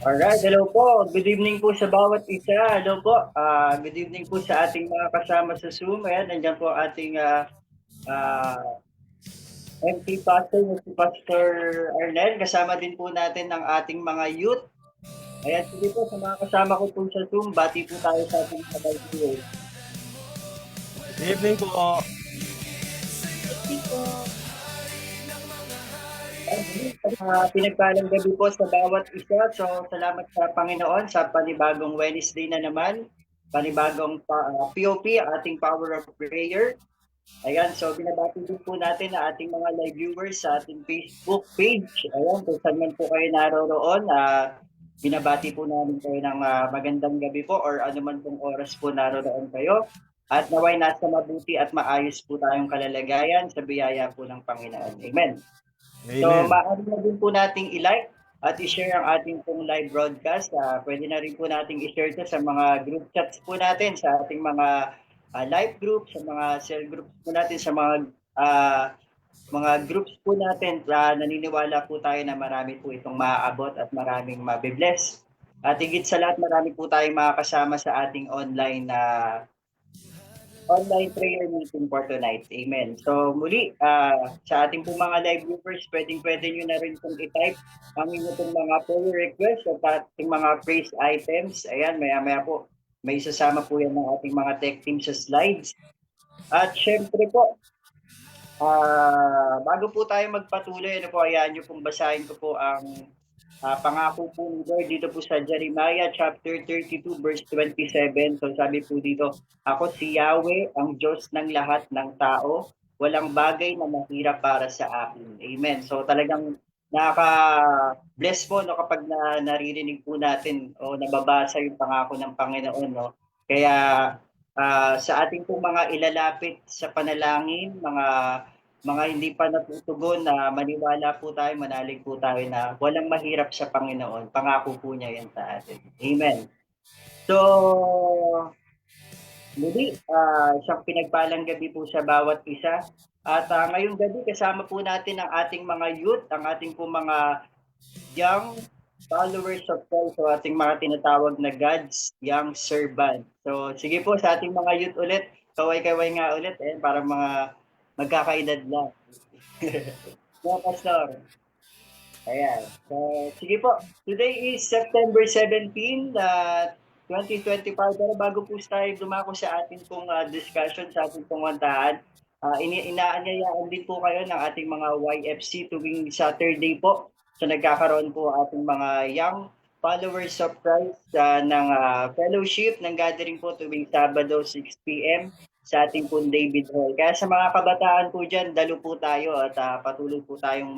Alright, hello po. Good evening po sa bawat isa. Hello po. Good evening po sa ating mga kasama sa Zoom. Ayan, nandiyan po ang ating ah, MP Pastor, si Pastor Arnel. Kasama din po natin ang ating mga youth. Ayan, sige po sa mga kasama ko po sa Zoom. Bati po tayo sa ating mga viewers. Good evening po. Evening po. Pinagpalang gabi po sa bawat isa. So, salamat sa Panginoon sa panibagong Wednesday na naman. Panibagong POP, ating Power of Prayer. Ayan, so binabati din po natin ang ating mga live viewers sa ating Facebook page. Ayan, kung saan man po kayo naroroon, binabati po namin kayo ng magandang gabi po or anuman pong oras po naroroon kayo. At naway nasa mabuti at maayos po tayong kalalagayan sa biyaya po ng Panginoon. Amen. So, Amen. maaari na din po nating i-like at i-share ang ating pong live broadcast. Pwede na rin po nating i-share ito sa mga group chats po natin, sa ating mga live group, sa mga cell groups po natin, sa mga groups po natin. Naniniwala po tayo na marami po itong maaabot at maraming mabibless. At higit sa lahat, marami po tayong makakasama sa ating online prayer meeting for tonight. Amen. So muli, sa ating pong mga live viewers, pwede nyo na rin pong i-type ang inyong pong mga prayer requests at ating mga praise items. Ayan, maya-maya po, may isasama po yan ng ating mga tech team sa slides. At syempre po, bago po tayo magpatuloy, ano po, hayaan nyo pong basahin ko po ang pangako po ni Lord dito po sa Jeremiah chapter 32 verse 27. So sabi po dito, ako si Yahweh, ang Diyos ng lahat ng tao. Walang bagay na mahirap para sa akin. Amen. So talagang nakaka-bless po no, kapag naririnig po natin o nababasa yung pangako ng Panginoon. No? Kaya sa ating pong mga ilalapit sa panalangin, mga hindi pa natutugon na maniwala po tayo, manalig po tayo na walang mahirap sa Panginoon. Pangako po niya yan sa atin. Amen. So, muli, isang pinagpalang gabi po sa bawat isa. At ngayong gabi, kasama po natin ang ating mga youth, ang ating po mga young followers of Christ, so ating mga tinatawag na God's young servant. So, sige po sa ating mga youth ulit, kaway-kaway nga ulit, para mga magkakaedad lang. Mga pastor. Ayan. So, sige po. Today is September 17, 2025. Pero bago po tayo dumako sa ating pong discussion, sa ating pong wantahan, inaanyayaan din po kayo ng ating mga YFC tuwing Saturday po. So, nagkakaroon po ating mga young followers of Christ ng fellowship, ng gathering po tuwing Sabado, 6 p.m. sa ating pong David Hall. Kaya sa mga kabataan po dyan, dalo po tayo at patuloy po tayong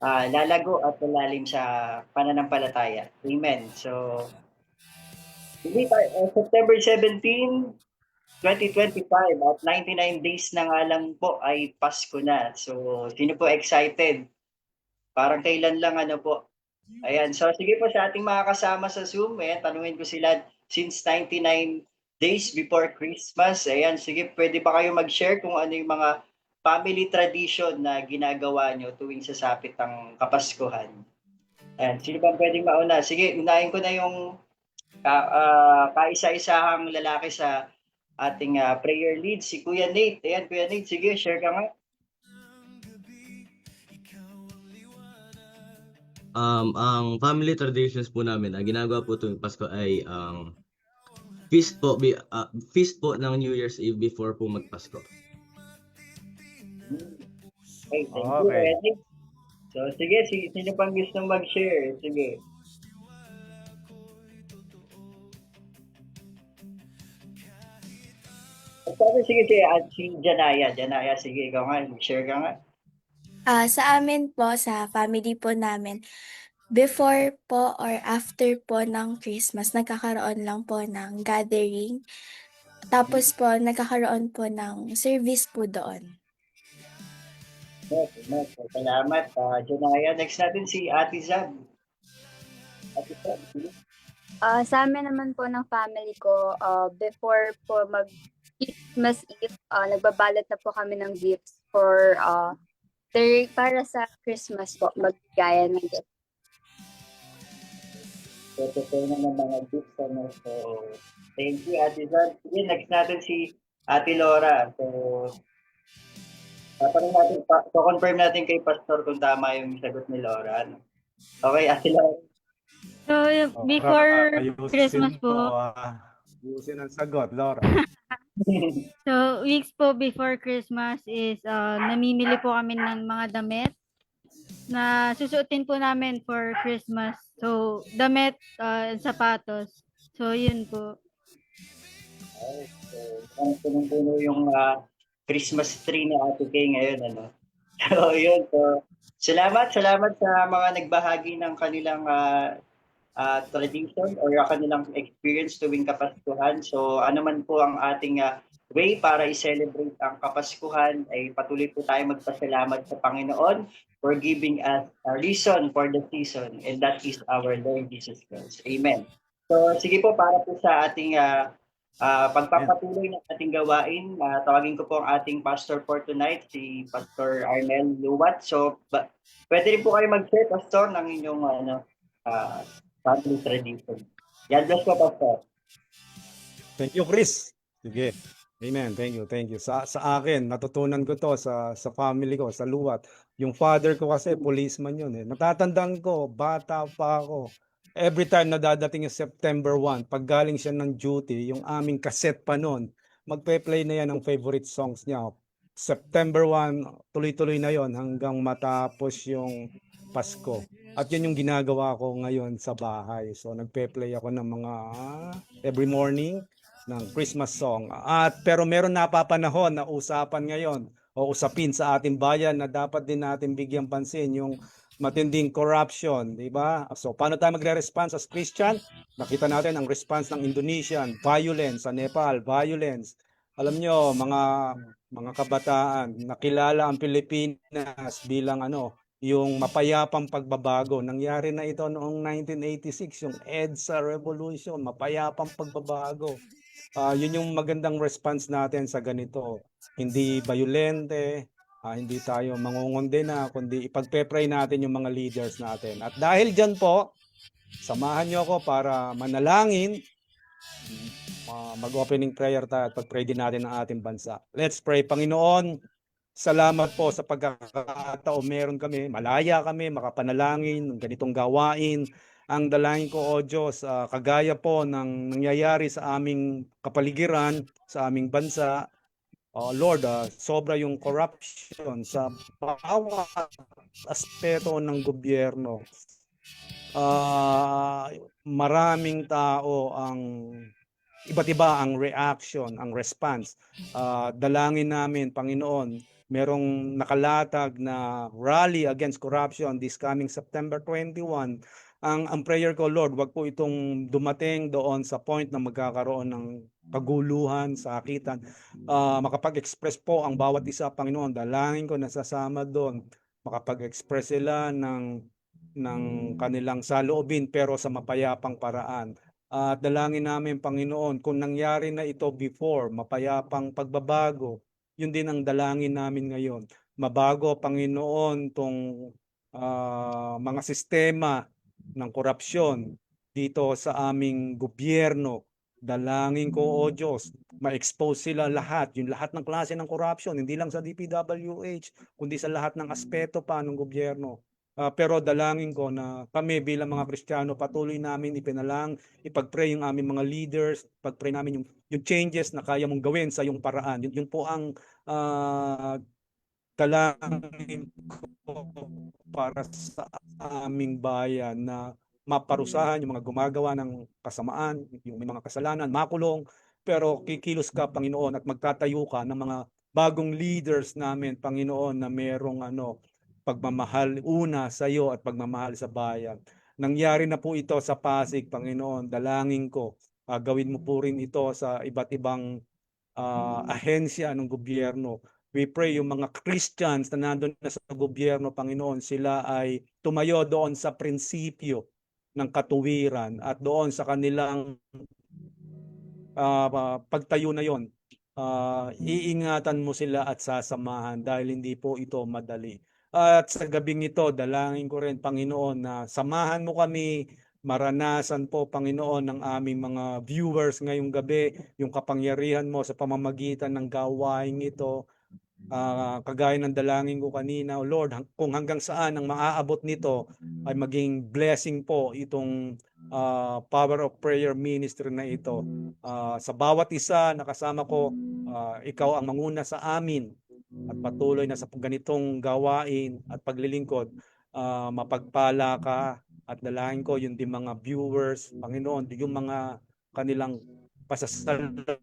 lalago at lalalim sa pananampalataya. Amen. So, September 17, 2025 at 99 days na nga lang po ay Pasko na. So, sino po excited? Parang kailan lang ano po. Ayan. So, sige po sa ating mga kasama sa Zoom, tanungin ko sila since 99 days before Christmas. Ayan, sige, pwede ba kayo mag-share kung ano yung mga family tradition na ginagawa nyo tuwing sasapit ang Kapaskuhan? Ayan, sino bang pwedeng mauna? Sige, unahin ko na yung kaisa-isahang lalaki sa ating prayer lead, si Kuya Nate. Ayan, Kuya Nate, sige, share ka nga. Ang family traditions po namin, ginagawa po tuwing Pasko ay feast po ng New Year's Eve before po magpasko. Okay, thank you, Okay. Kuya Nate. So, sige, sino pang gustong mag-share? Sige. Sabi, sige, si Janaya. Janaya, sige, ikaw nga, share ka nga. Sa amin po, sa family po namin, before po or after po ng Christmas, nagkakaroon lang po ng gathering. Tapos po, nagkakaroon po ng service po doon. Yes, salamat, Janaya. Next natin si Ate Zab. Ate Zab, sige. Sa amin naman po ng family ko, before po mag-Christmas Eve, nagbabalot na po kami ng gifts for para sa Christmas po, maggaya ng gift. prepare na ng mga gifts, ano. So, thank you, Ate Zan. Sige, next natin si Ate Laura. So, tatanong natin, confirm natin kay Pastor kung tama yung sagot ni Laura. Ano? Okay, Ate Laura. So, before Christmas po, Ayusin ang sagot, Laura. so weeks po before Christmas is namimili po kami ng mga damit na susuotin po namin for Christmas. So, damit, sapatos. So, yun po. So, punong-puno yung Christmas tree ni Ate Kay ngayon, ano. So, yun. So, salamat sa mga nagbahagi ng kanilang tradition or kanilang experience tuwing Kapaskuhan. So, ano man po ang ating way para i-celebrate ang Kapaskuhan, ay patuloy po tayo magpasalamat sa Panginoon for giving us a reason for the season, and that is our Lord Jesus Christ. Amen. So, sige po, para po sa ating pagpapatuloy ng ating gawain, tawagin ko po ang ating pastor for tonight, si Pastor Arnel Luwat. So, pwede rin po kayo mag-share, Pastor, ng inyong family tradition. God bless po, Pastor. Thank you, Chris. Sige. Amen. Thank you. Sa akin, natutunan ko to sa family ko, sa Luwat. Yung father ko kasi, policeman yun eh. Natatandaan ko, bata pa ako. Every time na dadating yung September 1, pag galing siya ng duty, yung aming cassette pa noon, magpe-play na yan ng favorite songs niya. September 1, tuloy-tuloy na yon hanggang matapos yung Pasko. At yun yung ginagawa ko ngayon sa bahay. So nagpe-play ako ng mga every morning ng Christmas song. At pero meron napapanahon na usapan ngayon o usapin sa ating bayan na dapat din natin bigyan pansin yung matinding corruption, di ba? So paano tayo magre-response as Christian? Nakita natin ang response ng Indonesian, violence, sa Nepal, violence. Alam nyo, mga kabataan, nakilala ang Pilipinas bilang yung mapayapang pagbabago. Nangyari na ito noong 1986, yung EDSA Revolution, mapayapang pagbabago. Yun yung magandang response natin sa ganito. Hindi violente, hindi tayo mangungundena, kundi ipagpe-pray natin yung mga leaders natin. At dahil dyan po, samahan nyo ako para manalangin, mag-opening prayer tayo at pag-pray din natin ang ating bansa. Let's pray. Panginoon, salamat po sa pagkakataon meron kami, malaya kami, makapanalangin ng ganitong gawain. Ang dalangin ko, O Diyos, kagaya po ng nangyayari sa aming kapaligiran, sa aming bansa, Lord, sobra yung corruption sa bawat aspeto ng gobyerno. Maraming tao ang iba't iba ang reaction, ang response. Dalangin namin, Panginoon, merong nakalatag na rally against corruption this coming September 21. Ang prayer ko, Lord, wag po itong dumating doon sa point na magkakaroon ng kaguluhan, sakitan. Makapag-express po ang bawat isa, Panginoon. Dalangin ko nasasama doon. Makapag-express sila ng kanilang saloobin pero sa mapayapang paraan. At dalangin namin, Panginoon, kung nangyari na ito before, mapayapang pagbabago, yun din ang dalangin namin ngayon. Mabago, Panginoon, tong mga sistema ng korupsyon dito sa aming gobyerno. Dalangin ko, O Diyos, ma-expose sila lahat, yung lahat ng klase ng korupsyon, hindi lang sa DPWH, kundi sa lahat ng aspeto pa ng gobyerno. Pero dalangin ko na kami bilang mga Kristiyano patuloy namin ipag-pray yung aming mga leaders, pag-pray namin yung changes na kaya mong gawin sa yung paraan. Yun po ang dalangin ko para sa aming bayan na maparusahan yung mga gumagawa ng kasamaan, yung may mga kasalanan, makulong, pero kikilos ka, Panginoon, at magtatayo ka ng mga bagong leaders namin, Panginoon, na merong pagmamahal una sa iyo at pagmamahal sa bayan. Nangyari na po ito sa Pasig, Panginoon. Dalangin ko, gawin mo po rin ito sa iba't ibang ahensya ng gobyerno. We pray yung mga Christians na nandun na sa gobyerno, Panginoon, sila ay tumayo doon sa prinsipyo ng katuwiran at doon sa kanilang pagtayo na yon. Iingatan mo sila at sasamahan dahil hindi po ito madali. At sa gabing ito, dalangin ko rin, Panginoon, na samahan mo kami maranasan po, Panginoon, ng aming mga viewers ngayong gabi, yung kapangyarihan mo sa pamamagitan ng gawain ito. Kagaya ng dalangin ko kanina, O Lord, kung hanggang saan ang maaabot nito ay maging blessing po itong Power of Prayer Ministry na ito. Sa bawat isa na kasama ko, ikaw ang manguna sa amin at patuloy na sa ganitong gawain at paglilingkod, mapagpala ka, at dalangin ko yung din mga viewers, Panginoon, yung mga kanilang pasasalamat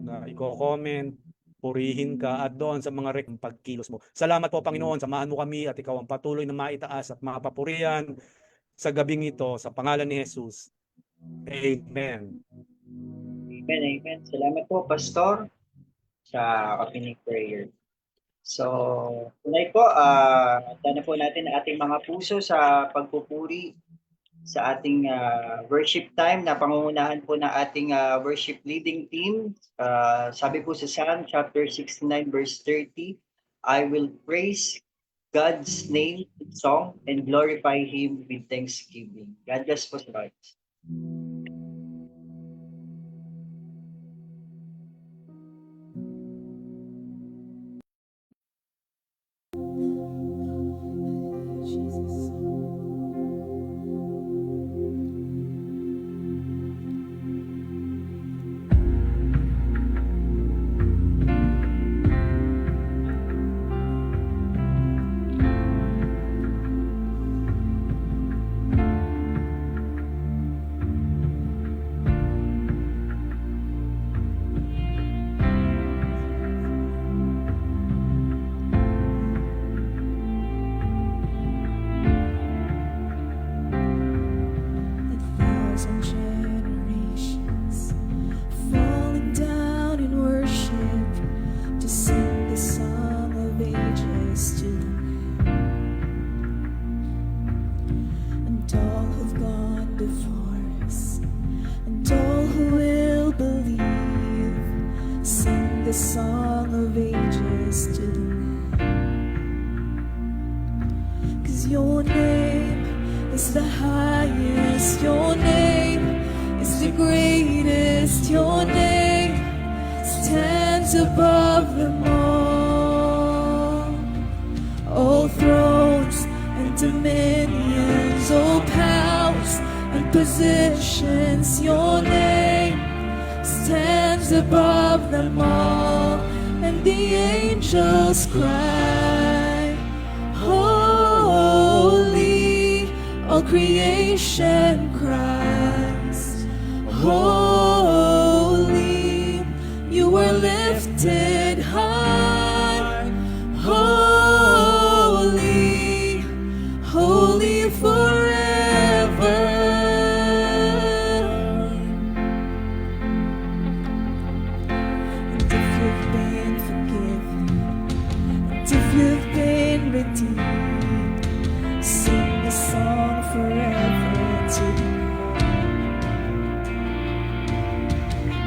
na i-comment, purihin ka, at doon sa mga pagkilos mo. Salamat po, Panginoon, samahan mo kami at ikaw ang patuloy na maitaas at mapapurihan sa gabing ito sa pangalan ni Jesus. Amen. Amen, amen. Salamat po, Pastor, sa opening prayer. So, tunay po, tanda po natin ang ating mga puso sa pagpupuri sa ating worship time na pangungunahan po ng ating worship leading team. Sabi po sa Psalm chapter 69 verse 30, I will praise God's name in song and glorify Him with thanksgiving. God bless po sa lahat. Generations falling down in worship to sing the song of ages to the Lamb. And all who've gone before us, and all who will believe, sing the song of ages to the Lamb. 'Cause your name is the highest, your name is the greatest, your name stands above them all. All thrones and dominions, all powers and positions, your name stands above them all. And the angels cry, holy. All creation cries, holy. You are lifted high, holy, holy forever. And if you've been forgiven, and if you've been redeemed, sing the song forever to the Lord.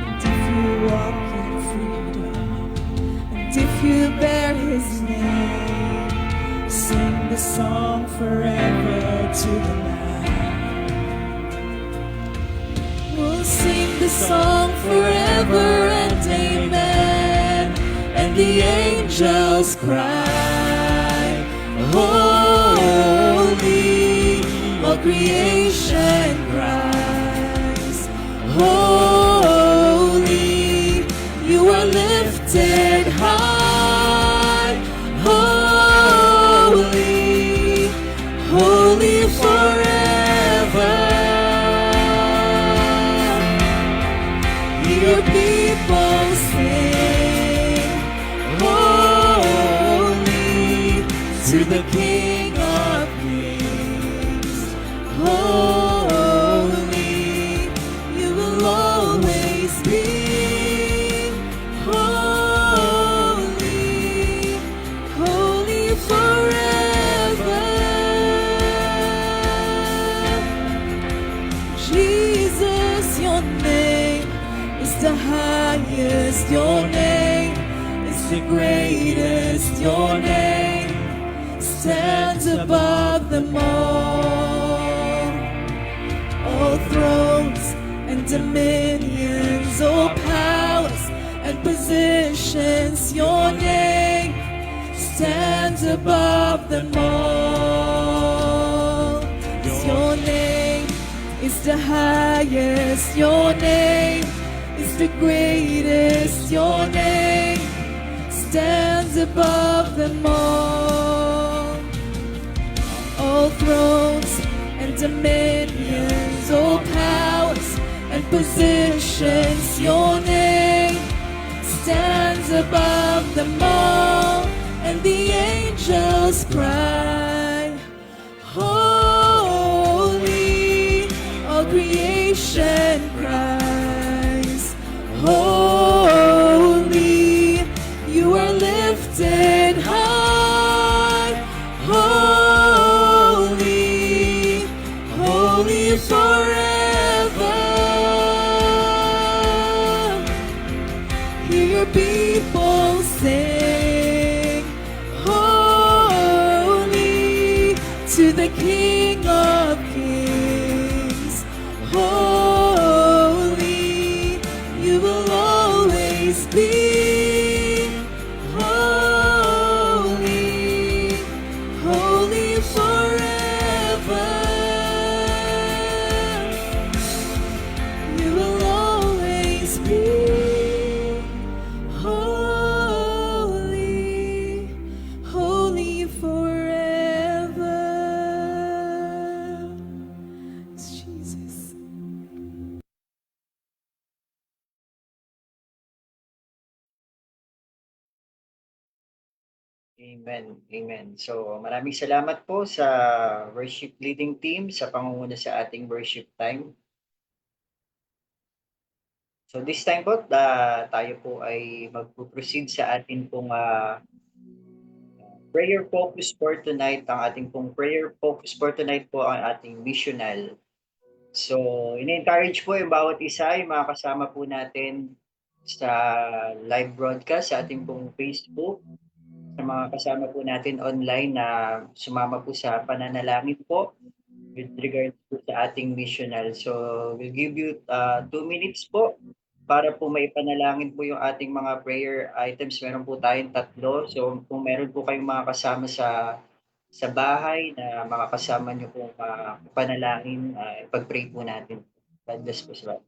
And if you walk in freedom, and if you bear His name, sing the song forever to the Lamb. We'll sing the song forever and amen. And the angels cry, holy. All creation cries, holy. You are lifted high, holy, holy forever. Your people sing, holy, to the King of Kings. Holy, you will always be. Holy, holy forever. Jesus, your name is the highest, your name is the greatest, your name stands above them all thrones and dominions, all powers and positions. Your name stands above them all. 'Cause your name is the highest, your name is the greatest, your name stands above them all thrones and dominions, all powers and positions. Your name stands above them all, and the angels cry, holy. All creation cries, holy. You are lifted high, holy, holy forever. Hear your people sing, holy, to the King of Kings. Holy, you will always be. Holy, holy forever. You will always be. Holy, holy forever. It's Jesus. Amen. Amen. So, maraming salamat po sa worship leading team sa pangunguna sa ating worship time. So, this time po, tayo po ay magpo-proceed sa atin pong prayer focus for tonight. Ang ating pong prayer focus for tonight po ang ating missional. So, in-encourage po yung bawat isa, yung mga kasama po natin sa live broadcast sa ating pong Facebook, sa mga kasama po natin online na sumama po sa pananalangin po with regards po sa ating missional. So, we'll give you 2 minutes po para po may panalangin po yung ating mga prayer items. Meron po tayong 3. So, kung meron po kayong mga kasama sa bahay na mga kasama nyo po panalangin, ipag-pray po natin. God bless po sa lahat.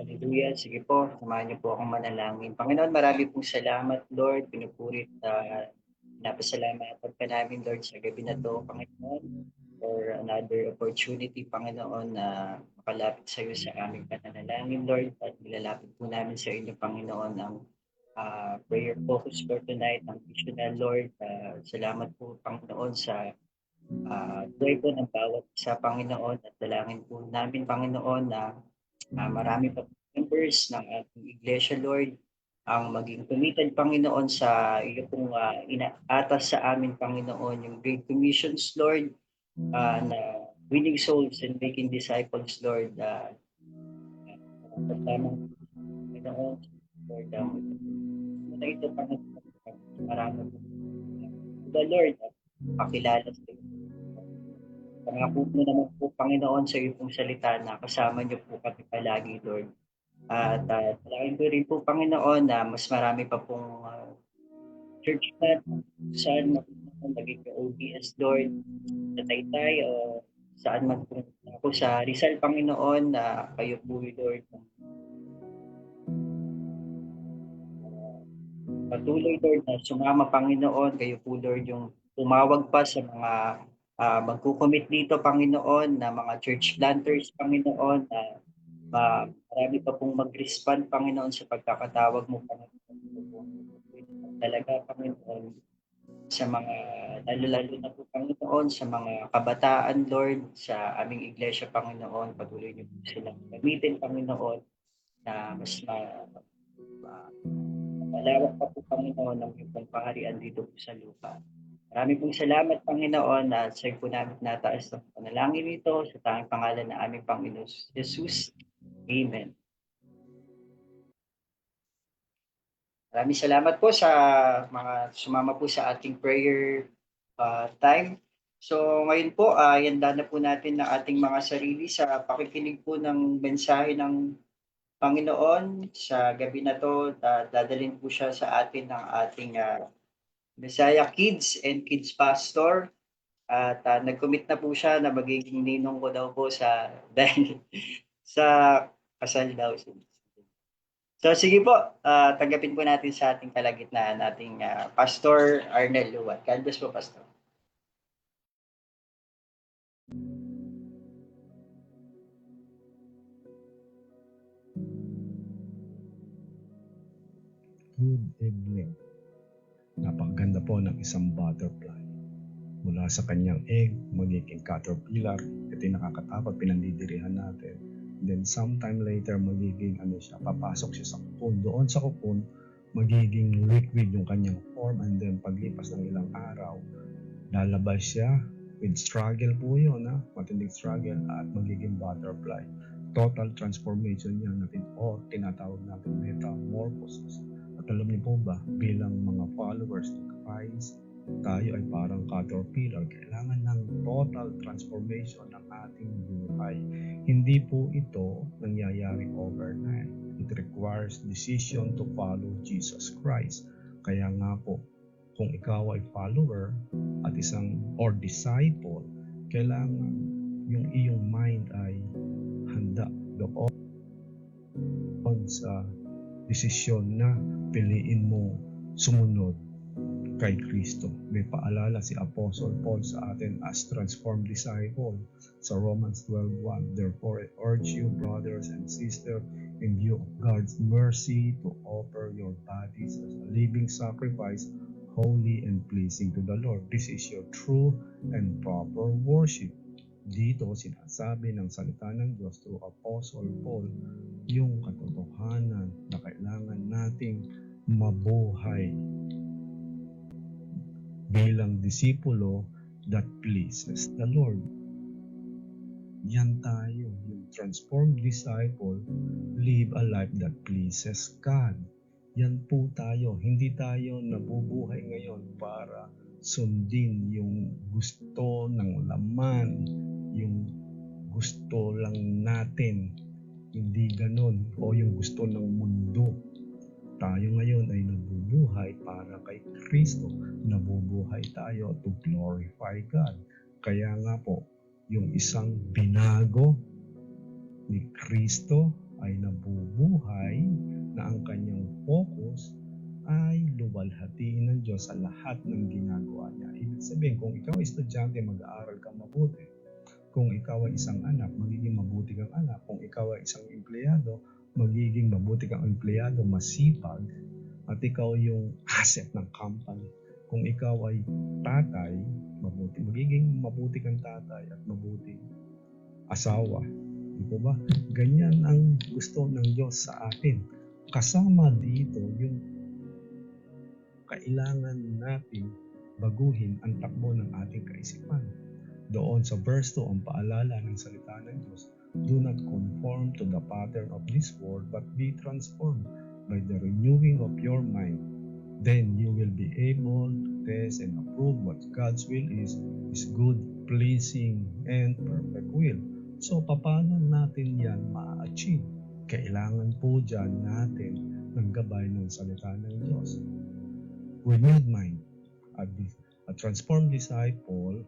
Hallelujah. Sige po, samahan niyo po akong manalangin. Panginoon, marami pong salamat, Lord. Pinupurit, napasalamatan ka namin, Lord, sa gabi na to, Panginoon, for another opportunity, Panginoon, na makalapit sa iyo sa aming pananalangin, Lord. At nilalapit po namin sa inyo, Panginoon, ang prayer focus for tonight ng Missional Lord. Salamat po, Panginoon, sa buhay po ng bawat isa, Panginoon, at dalangin po namin, Panginoon, na marami pa po members ng ating Iglesia, Lord, ang maging committed, Panginoon, sa iyo pong inaatas sa amin, Panginoon, yung Great Commissions, Lord, na winning souls and making disciples, Lord, tamang Panginoon, Lord, na ito, Panginoon, marami po, the Lord, pakilala sa iyo. Pangako mo naman po, Panginoon, sa iyo pong salita na kasama niyo po kami palagi, Lord. At dalangin ko rin po, Panginoon, na mas marami pa pong church na saan naging OBS, Lord, sa Taytay o saan man po ako sa Rizal, Panginoon, na kayo po, Lord, patuloy, Lord, na sumama, Panginoon, kayo po, Lord, yung tumawag pa sa mga magkukomit dito, Panginoon, na mga church planters, Panginoon, na marami pa pong mag-respond, Panginoon, sa pagkakatawag mo, Panginoon. Talaga, Panginoon, sa mga, lalo-lalo na po, Panginoon, sa mga kabataan, Lord, sa aming iglesia, Panginoon, patuloy niyo po silang gamitin, Panginoon, na mas malawak pa po, Panginoon, ng iyong kaharian dito po sa lupa. Marami pong salamat, Panginoon, at sa po namin nataas ng panalangin nito sa tanging pangalan ng aming Panginoon Jesus. Amen. Maraming salamat po sa mga sumama po sa ating prayer time. So ngayon po, ihanda na po natin ng ating mga sarili sa pakikinig po ng mensahe ng Panginoon sa gabi na to. Dadalhin po siya sa atin ng ating Messiah Kids and Kids Pastor. At nag-commit na po siya na magiging ninong ko daw po sa dahil sa kasal daw. So sige po, tanggapin po natin sa ating kalagitnaan ating Pastor Arnel Luwat. God bless po, Pastor. Good evening. Napakaganda po ng isang butterfly. Mula sa kanyang egg, magiging caterpillar. Ito yung nakakatakot, pinandidirihan natin. Then sometime later, magiging papasok siya sa cocoon. Doon sa cocoon, magiging liquid yung kanyang form, and then paglipas ng ilang araw, lalabas siya with struggle po yun, matinding struggle, at magiging butterfly. Total transformation niya natin o tinatawag natin metamorphosis. At alam niyo po ba, bilang mga followers ni Christ, tayo ay parang caterpillar. Kailangan ng total transformation ng ating buhay. Hindi po ito nangyayari overnight. It requires decision to follow Jesus Christ. Kaya nga po, kung ikaw ay follower at or disciple, kailangan yung iyong mind ay handa doon sa desisyon na piliin mo sumunod kay Kristo. May paalala si Apostle Paul sa atin as transformed disciple sa Romans 12:1. Therefore, I urge you, brothers and sisters, in view of God's mercy, to offer your bodies as a living sacrifice, holy and pleasing to the Lord. This is your true and proper worship. Dito sinasabi ng salita ng Diyos through Apostle Paul yung katotohanan na kailangan nating mabuhay bilang disipulo that pleases the Lord. Yan tayo, yung transformed disciple, live a life that pleases God. Yan po tayo, hindi tayo nabubuhay ngayon para sundin yung gusto ng laman, yung gusto lang natin, hindi ganun, o yung gusto ng mundo. Tayo ngayon ay nabubuhay para kay Kristo. Nabubuhay tayo to glorify God. Kaya nga po, yung isang binago ni Kristo ay nabubuhay na ang kanyang focus ay luwalhatiin ng Diyos sa lahat ng ginagawa niya. Ibig sabihin, kung ikaw ay estudyante, mag-aaral kang mabuti. Kung ikaw ay isang anak, magiging mabuti kang anak. Kung ikaw ay isang empleyado, magiging mabuti kang empleyado, masipag. at ikaw yung asset ng company. Kung ikaw ay tatay, magiging mabuti kang tatay at mabuting asawa. Di po ba? Ganyan ang gusto ng Diyos sa atin. Kasama dito yung kailangan natin baguhin ang takbo ng ating kaisipan. Doon sa verse 2, ang paalala ng salita ng Diyos, do not conform to the pattern of this world, but be transformed by the renewing of your mind. Then you will be able to test and approve what God's will is good, pleasing, and perfect will. So, paano natin yan ma-achieve? Kailangan po dyan natin ng gabay ng salita ng Diyos. Renewed mind. A transformed disciple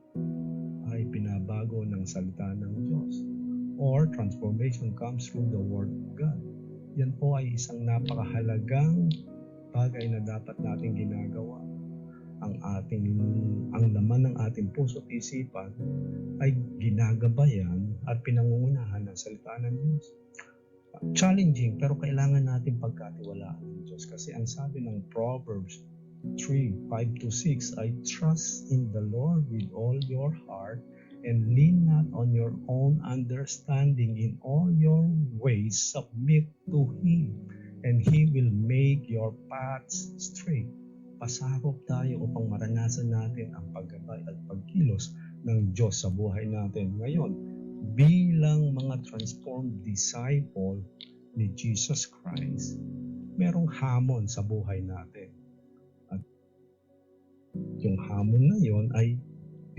ay pinabago ng salita ng Diyos. Or transformation comes through the Word of God. Yan po ay isang napakahalagang bagay na dapat nating ginagawa. Ang laman ng ating puso at isipan ay ginagabayan at pinangungunahan ng salita ng Diyos. Challenging, pero kailangan natin pagkatiwalaan ng Diyos kasi ang sabi ng Proverbs 3:5-6 ay trust in the Lord with all your heart and lean not on your own understanding. In all your ways submit to Him, and He will make your paths straight. Pasakop tayo upang maranasan natin ang paggabay at pagkilos ng Diyos sa buhay natin. Ngayon, bilang mga transformed disciple ni Jesus Christ, merong hamon sa buhay natin. At yung hamon na yon ay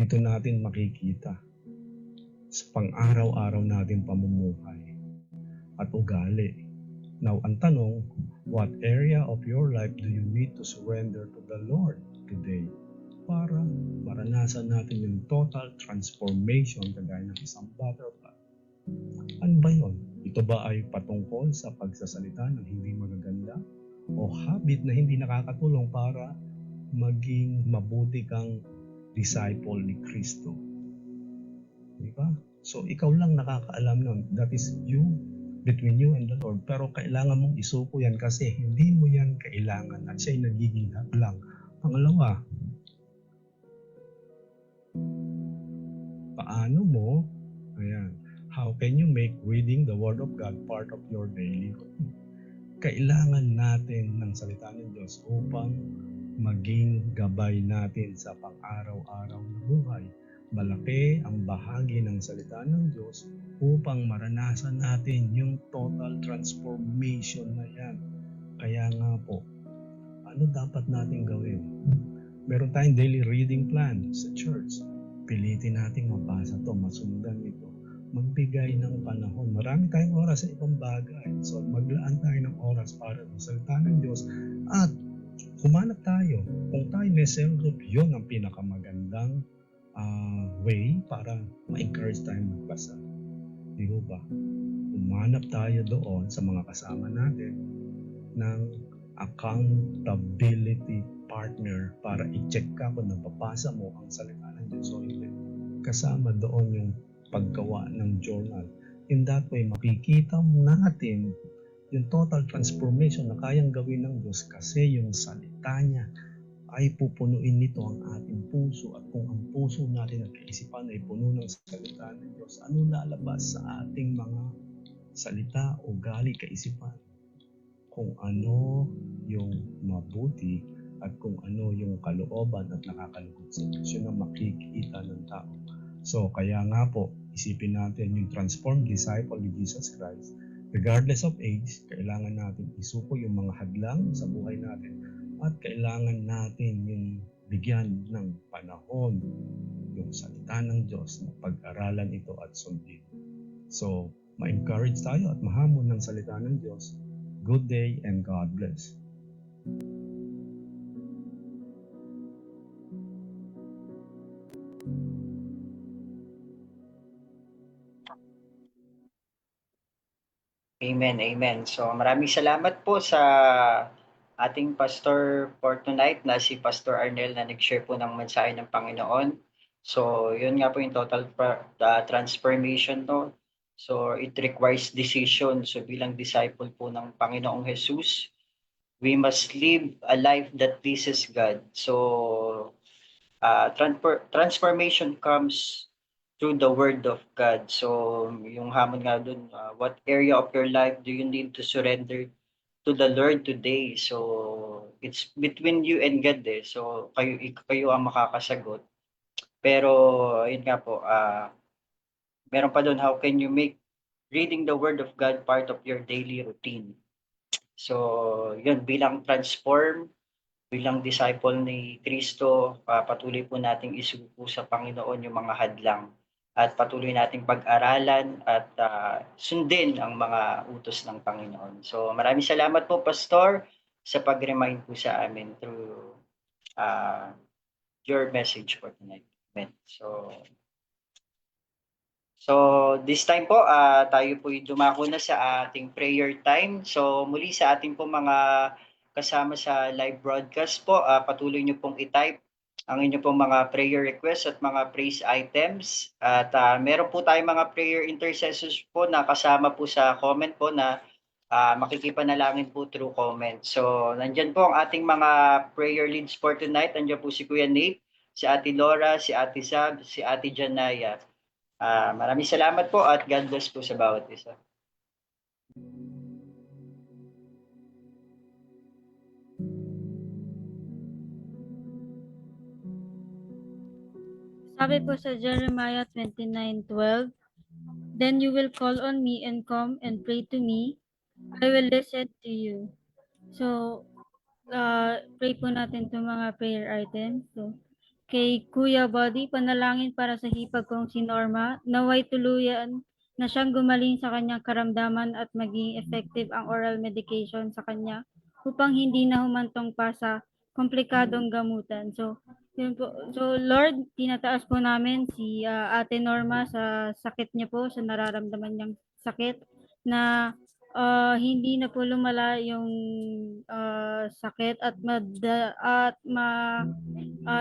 dito natin makikita sa pang-araw-araw natin pamumuhay at ugali. Now, ang tanong, what area of your life do you need to surrender to the Lord today para maranasan natin yung total transformation kagaya ng isang butterfly? Ano ba yun? Ito ba ay patungkol sa pagsasalita ng hindi magaganda o habit na hindi nakakatulong para maging mabuti kang disciple ni Kristo? Diba? So, ikaw lang nakakaalam nun. That is you, between you and the Lord. Pero kailangan mong isuko yan kasi hindi mo yan kailangan at siya'y nagiging hadlang. Pangalawa, paano mo, how can you make reading the Word of God part of your daily routine? Kailangan natin ng salita ng Diyos upang maging gabay natin sa pang-araw-araw na buhay. Malaki ang bahagi ng salita ng Diyos upang maranasan natin yung total transformation na yan. Kaya nga po, ano dapat natin gawin? Meron tayong daily reading plan sa church. Pilitin natin mabasa to, masundan ito. Magbigay ng panahon. Marami tayong oras sa ibang bagay. So maglaan tayo ng oras para sa salita ng Diyos at humanap tayo. Kung tayo may cell group, yun ang pinakamagandang way para ma-encourage tayong magbasa. Di ba? Humanap tayo doon sa mga kasama natin ng accountability partner para i-check ka kung nababasa mo ang salita ng Diyos o hindi. Kasama doon yung paggawa ng journal. In that way, makikita natin yung total transformation na kayang gawin ng Diyos kasi yung salita niya ay pupunuin nito ang ating puso at kung ang puso natin at kaisipan ay puno ng salita ng Diyos, ano lalabas sa ating mga salita, ugali, kaisipan? Kung ano yung mabuti at kung ano yung kalooban at nakakalugod sa Diyos, yun ang makikita ng tao. So, kaya nga po, isipin natin yung transformed disciple ni Jesus Christ. Regardless of age, kailangan natin isuko yung mga hadlang sa buhay natin at kailangan natin yung bigyan ng panahon yung salita ng Diyos na pag-aralan ito at sundin. So, ma-encourage tayo at mahamon ng salita ng Diyos. Good day and God bless. Amen, amen. So maraming salamat po sa ating pastor for tonight na si Pastor Arnel na nag-share po ng mensahe ng Panginoon. So yun nga po yung total transformation to. So it requires decision. So bilang disciple po ng Panginoong Jesus, we must live a life that pleases God. So, transformation comes through the Word of God. So, yung hamon nga dun, what area of your life do you need to surrender to the Lord today? So, it's between you and God eh. So, kayo ang makakasagot. Pero, yun nga po, meron pa dun, how can you make reading the Word of God part of your daily routine? So, yun, bilang disciple ni Kristo, patuloy po nating isuko sa Panginoon yung mga hadlang at patuloy nating pag-aralan at sundin ang mga utos ng Panginoon. So maraming salamat po, Pastor, sa pag-remind po sa amin through your message for tonight. Amen. So this time po, tayo po dumako na sa ating prayer time. So muli sa ating po mga kasama sa live broadcast po, patuloy nyo pong i-type ang inyo pong mga prayer requests at mga praise items. At meron po tayong mga prayer intercessors po na kasama po sa comment po na makikipanalangin po through comment. So nandyan po ang ating mga prayer leads for tonight. Nandiyan po si Kuya Nate, si Ate Laura, si Ate Sab, si Ate Janaya. Maraming salamat po at God bless po sa bawat isa. Sabi po sa Jeremiah 29:12, "Then you will call on me and come and pray to me. I will listen to you." So, pray po natin itong mga prayer items. So, kay Kuya Buddy, panalangin para sa hipag kong si Norma, naway tuluyan na siyang gumaling sa kanyang karamdaman at maging effective ang oral medication sa kanya upang hindi na humantong pa sa komplikadong gamutan. So, yun po. So, Lord, tinataas po namin si Ate Norma sa sakit niya po, sa nararamdaman niyang sakit na hindi na po lumala yung sakit at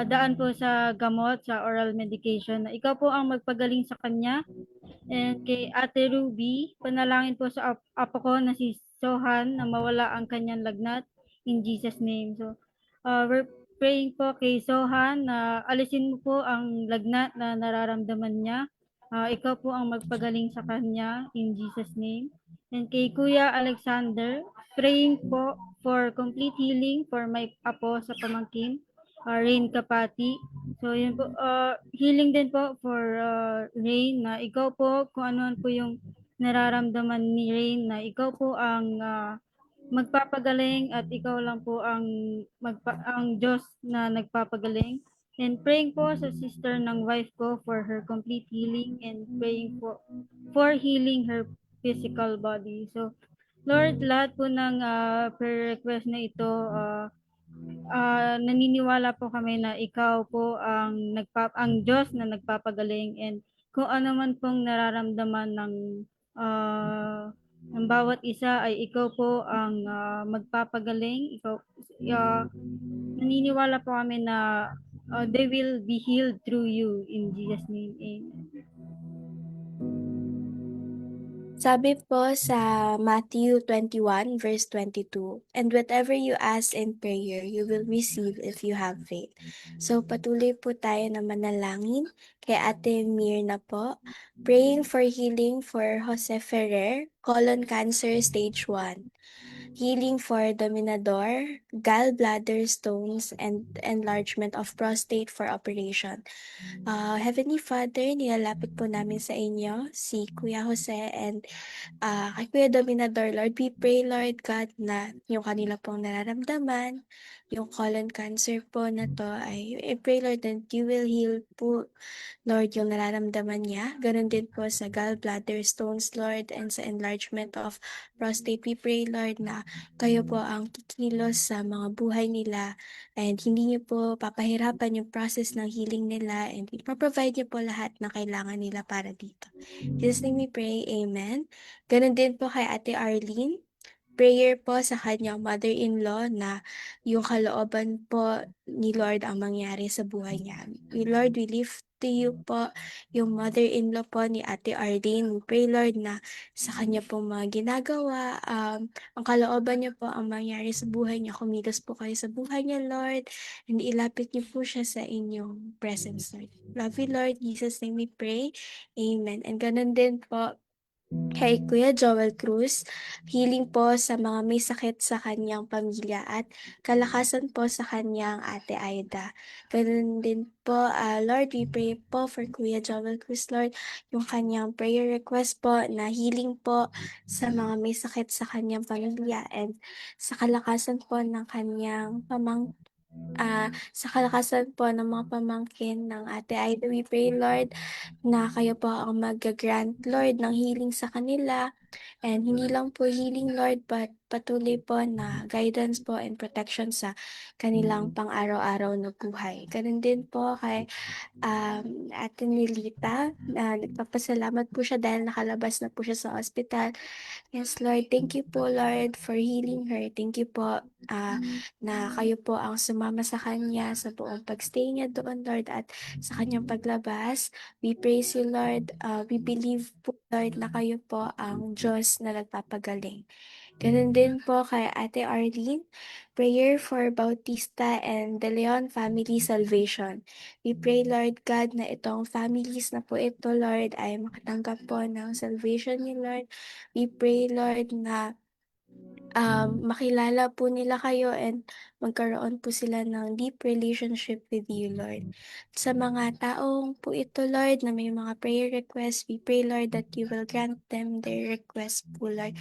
daan po sa gamot, sa oral medication na ikaw po ang magpagaling sa kanya. And kay Ate Ruby, panalangin po sa apo ko na si Sohan na mawala ang kanyang lagnat in Jesus name. So, we're praying po kay Sohan na alisin mo po ang lagnat na nararamdaman niya. Ikaw po ang magpagaling sa kanya in Jesus name. And kay Kuya Alexander, praying po for complete healing for my apo sa pamangkin, Rain Kapati. So yun po, healing din po for Rain na ikaw po kung ano po yung nararamdaman ni Rain na ikaw po ang magpapagaling at ikaw lang po ang Diyos na nagpapagaling. And praying po sa sister ng wife ko for her complete healing and praying po for healing her physical body. So Lord, lahat po ng prayer request na ito, naniniwala po kami na ikaw po ang Diyos na nagpapagaling, and kung ano man pong nararamdaman ng bawat isa ay ikaw po ang magpapagaling. Naniniwala po kami na they will be healed through you in Jesus name. Amen. Sabi po sa Matthew 21 verse 22, "And whatever you ask in prayer, you will receive if you have faith." So patuloy po tayo na manalangin kay Ate Mirna po, praying for healing for Jose Ferrer, colon cancer stage 1. Healing for Dominador, gallbladder stones, and enlargement of prostate for operation. Heavenly Father, nilalapit po namin sa inyo si Kuya Jose and kay Kuya Dominador, Lord. We pray, Lord God, na yung kanila pong nararamdaman, yung colon cancer po na to, I pray, Lord, that you will heal po, Lord, yung nararamdaman niya. Ganun din po sa gallbladder stones, Lord, and sa enlargement of prostate. We pray, Lord, na kayo po ang kikilos sa mga buhay nila and hindi niyo po papahirapan yung process ng healing nila and ipaprovide niyo po lahat na kailangan nila para dito. In Jesus' name we pray, Amen. Ganun din po kay Ate Arlene. Prayer po sa kanyang mother-in-law na yung kalooban po ni Lord ang mangyari sa buhay niya. Lord, we lift to you po yung mother-in-law po ni Ate Arlene. We pray, Lord, na sa kanya po mga ginagawa, ang kalooban niyo po ang mangyari sa buhay niya. Kumilos po kayo sa buhay niya, Lord, and ilapit niyo po siya sa inyong presence, Lord. Love you, Lord. In Jesus' name we pray. Amen. And ganun din po kay Kuya Joel Cruz, healing po sa mga may sakit sa kanyang pamilya at kalakasan po sa kanyang Ate Aida. Ganun din po, Lord, we pray po for Kuya Joel Cruz, Lord, yung kanyang prayer request po na healing po sa mga may sakit sa kanyang pamilya and sa kalakasan po ng kanyang sa kalakasan po ng mga pamangkin ng Ate Aida. We pray, Lord, na kayo po ang mag-grant, Lord, ng healing sa kanila. And hindi lang po healing, Lord, but patuloy po na guidance po and protection sa kanilang pang-araw-araw na buhay. Ganun din po kay Ate Nilita, na nagpapasalamat po siya dahil nakalabas na po siya sa ospital. Yes, Lord. Thank you po, Lord, for healing her. Thank you po na kayo po ang sumama sa kanya sa buong pagstay niya doon, Lord, at sa kanyang paglabas. We praise you, Lord. We believe po, Lord, na kayo po ang Diyos na nagpapagaling. Ganun din po kay Ate Arlene, prayer for Bautista and De Leon family salvation. We pray, Lord God, na itong families na po ito, Lord, ay makatanggap po ng salvation niyo, Lord. We pray, Lord, na makilala po nila kayo and magkaroon po sila ng deep relationship with you, Lord. Sa mga taong po ito, Lord, na may mga prayer requests, we pray, Lord, that you will grant them their request po, Lord.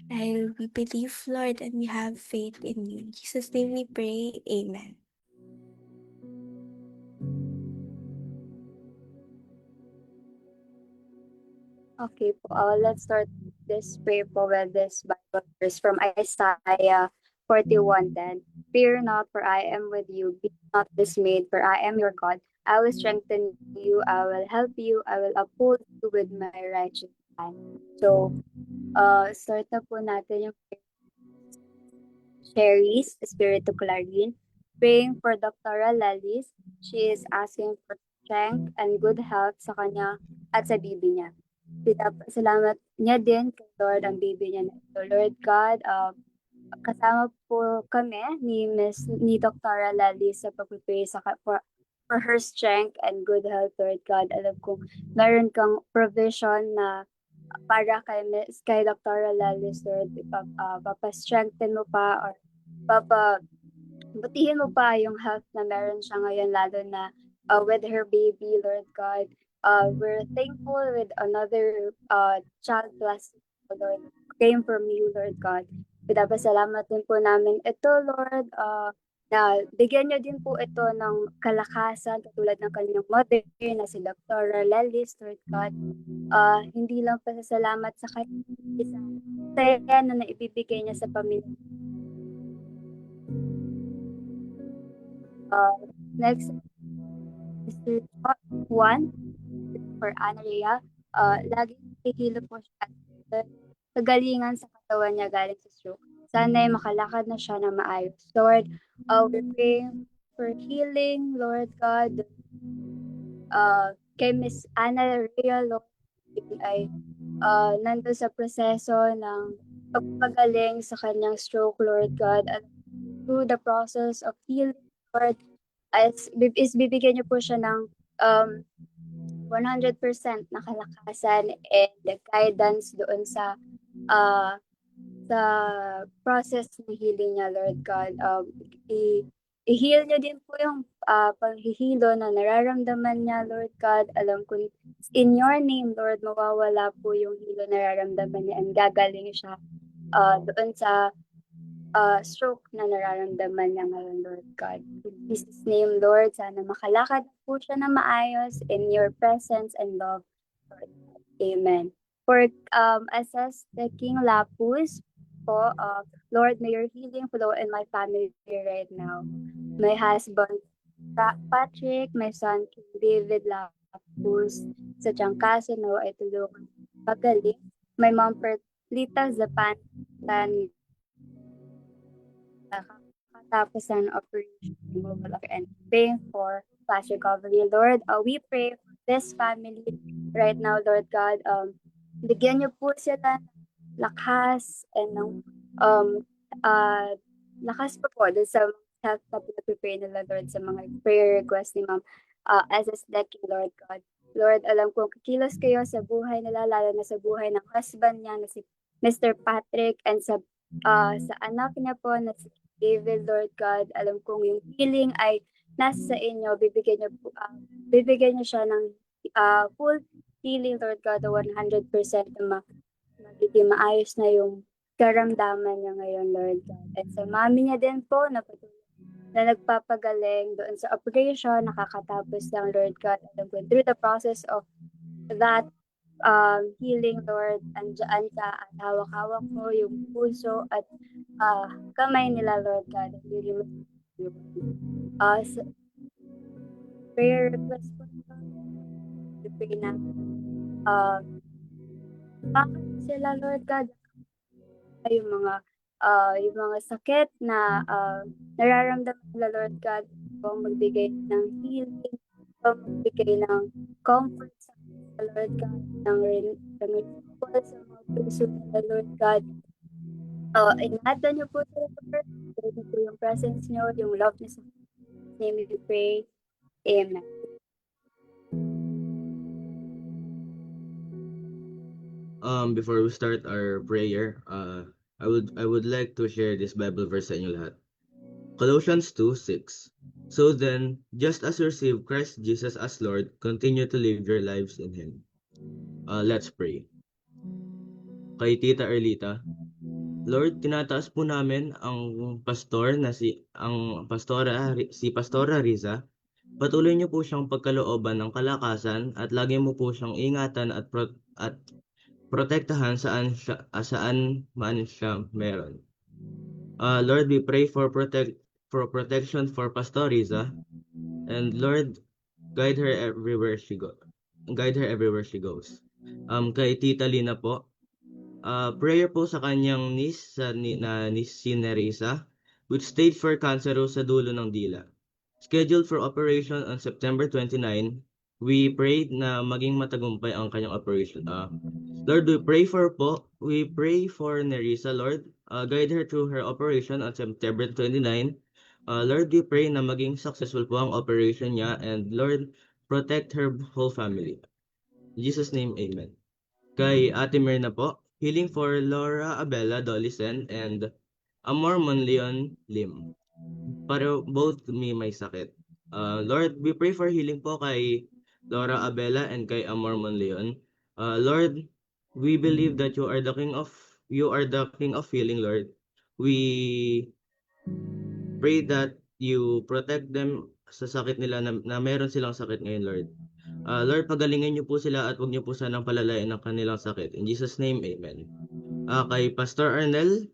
Dahil we believe, Lord, and we have faith in you. In Jesus' name we pray. Amen. Okay po, let's start this prayer po with this Bible verse from Isaiah 41:10. Fear not, for I am with you. Be not dismayed, for I am your God. I will strengthen you. I will help you. I will uphold you with my righteous hand. So, start na po natin yung Sherry's Espiritu Clarin, praying for Dr. Lelis. She is asking for strength and good health sa kanya at sa bibi niya. Salamat niya din kay Lord ang baby niya na ito. Lord God, kasama po kami ni Dr. Lali sa pag-pray for her strength and good health, Lord God. Alam kong meron kang provision na para kay Dr. Lali, Lord. Papa-strengthen mo pa or butihin mo pa yung health na meron siya ngayon, lalo na with her baby, Lord God. We're thankful with another child blessing, Lord, came from you, Lord God. Pinapasalamat din po namin ito, Lord, na bigyan niyo din po ito ng kalakasan katulad ng kanyang mother na si Dr. Lelis, Lord God. Hindi lang pasasalamat sa kanya, saya na naibibigay niya sa pamilya. Next, Mr. Juan, for Andrea, lagi nakikilo po siya at kagalingan sa katawan niya galing sa stroke. Sana'y makalakad na siya na maayos. Lord, we pray for healing, Lord God. Kay Miss Ana Rhea, Lord, ay nandun sa proseso ng pagpagaling sa kanyang stroke, Lord God. At through the process of healing, Lord, is bibigyan niyo po siya ng 100% na kalakasan and guidance doon sa process ng healing niya, Lord God. I-heal niyo din po yung paghihilo na nararamdaman niya, Lord God. Alam ko, in your name, Lord, mawawala po yung hilo na nararamdaman niya and gagaling siya doon sa stroke na nararamdaman niya ngayon, Lord God. In Jesus' name, Lord, sana makalakad po siya na maayos in your presence and love, Lord. Amen. For assess the King Lapus po, Lord, may your healing flow in my family right now. My husband, Patrick, my son, King David Lapus, sa Tiangkasa, nawa ay tulungan pagaling. My mom, Perlita Zapan, tapos an operation and praying for fast recovery. Lord, we pray for this family right now, Lord God. Bigyan niyo po sila ng lakas and ng lakas po dun sa health na pinag-prepare nila, Lord, sa mga prayer request ni Ma'am SS Decky, Lord God. Lord, alam kong kikilos kayo sa buhay nila, lalo na sa buhay ng husband niya na si Mr. Patrick, and sa anak niya po na si David, Lord God. Alam kong yung healing ay nasa sa inyo. Bibigyan niyo siya ng full healing, Lord God, 100% na magiging maayos na yung karamdaman niya ngayon, Lord God. At sa mami niya din po, na nagpapagaling doon sa operation, nakakatapos lang, Lord God. Alam ko, through the process of that healing, Lord, andyan ka at hawak-hawak mo yung puso at kamay nila, Lord God. And really, sa prayer request po, pray na bakit sila, Lord God, yung mga sakit na nararamdaman nila, Lord God, kung magbigay ng healing, kung magbigay ng comfort sa kanila, Lord God, ng renewal sa mga puso nila, Lord God. Ingatan niyo po sila, Lord. Pray niyo po yung presence niyo, yung love niyo sa name we pray. Amen. Before we start our prayer, I would like to share this Bible verse sa inyo lahat. Colossians 2:6. So then, just as you receive Christ Jesus as Lord, continue to live your lives in Him. Let's pray. Kay Tita Erlita, Lord, tinataas po namin ang pastor na si Pastora Riza. Patuloy niyo po siyang pagkalooban ng kalakasan at lagi mo po siyang ingatan at protektahan saan man siya meron. Lord, we pray for protection for Pastor Riza, and Lord, guide her everywhere she goes. Kay Tita Lina po, prayer po sa kanyang niece si Nerissa, which stage 4 cancer sa dulo ng dila. Scheduled for operation on September 29, we pray na maging matagumpay ang kanyang operation. Lord, we pray for Nerissa, Lord. Guide her through her operation on September 29. Lord, we pray na maging successful po ang operation niya, and Lord, protect her whole family. In Jesus' name, amen. Kay Ate Myrna po, healing for Laura Abella Dolisen and Amormon Leon Lim. Pero both may sakit. Lord, we pray for healing po kay Laura Abella and kay Amormon Leon. Lord, we believe that you are the king of healing, Lord. We pray that you protect them sa sakit nila na meron silang sakit ngayon, Lord. Lord, pagalingin niyo po sila at huwag niyo po sanang palalain ang kanilang sakit. In Jesus' name, amen. Kay Pastor Arnel,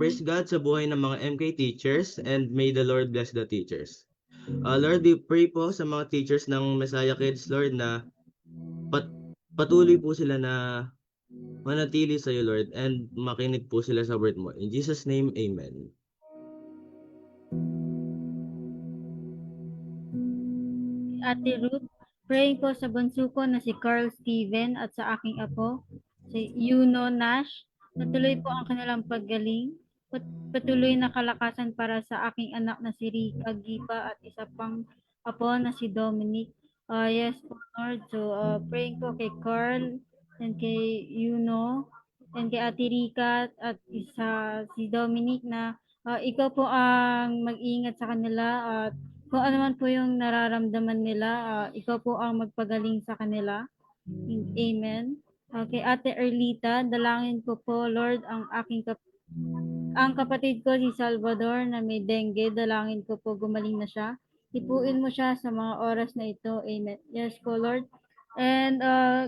praise God sa buhay ng mga MK teachers, and may the Lord bless the teachers. Lord, we pray po sa mga teachers ng Messiah Kids, Lord, na patuloy po sila na manatili sa iyo, Lord, and makinig po sila sa word mo. In Jesus' name, amen. Ate Ruth, praying po sa bunso ko na si Carl Steven at sa aking apo, si Yuno Nash. Natuloy po ang kanilang paggaling. Patuloy na kalakasan para sa aking anak na si Rika Gipa at isa pang apo na si Dominic. Yes po, Lord. So, praying po kay Carl and kay Yuno and kay Ate Rika at isa si Dominic na ikaw po ang mag-ingat sa kanila at kung ano man po yung nararamdaman nila, ikaw po ang magpagaling sa kanila. Amen. Okay, Ate Erlita, dalangin ko po, Lord, ang kapatid ko si Salvador na may dengue, dalangin ko po gumaling na siya. Ipuin mo siya sa mga oras na ito. Amen. Yes po, Lord. And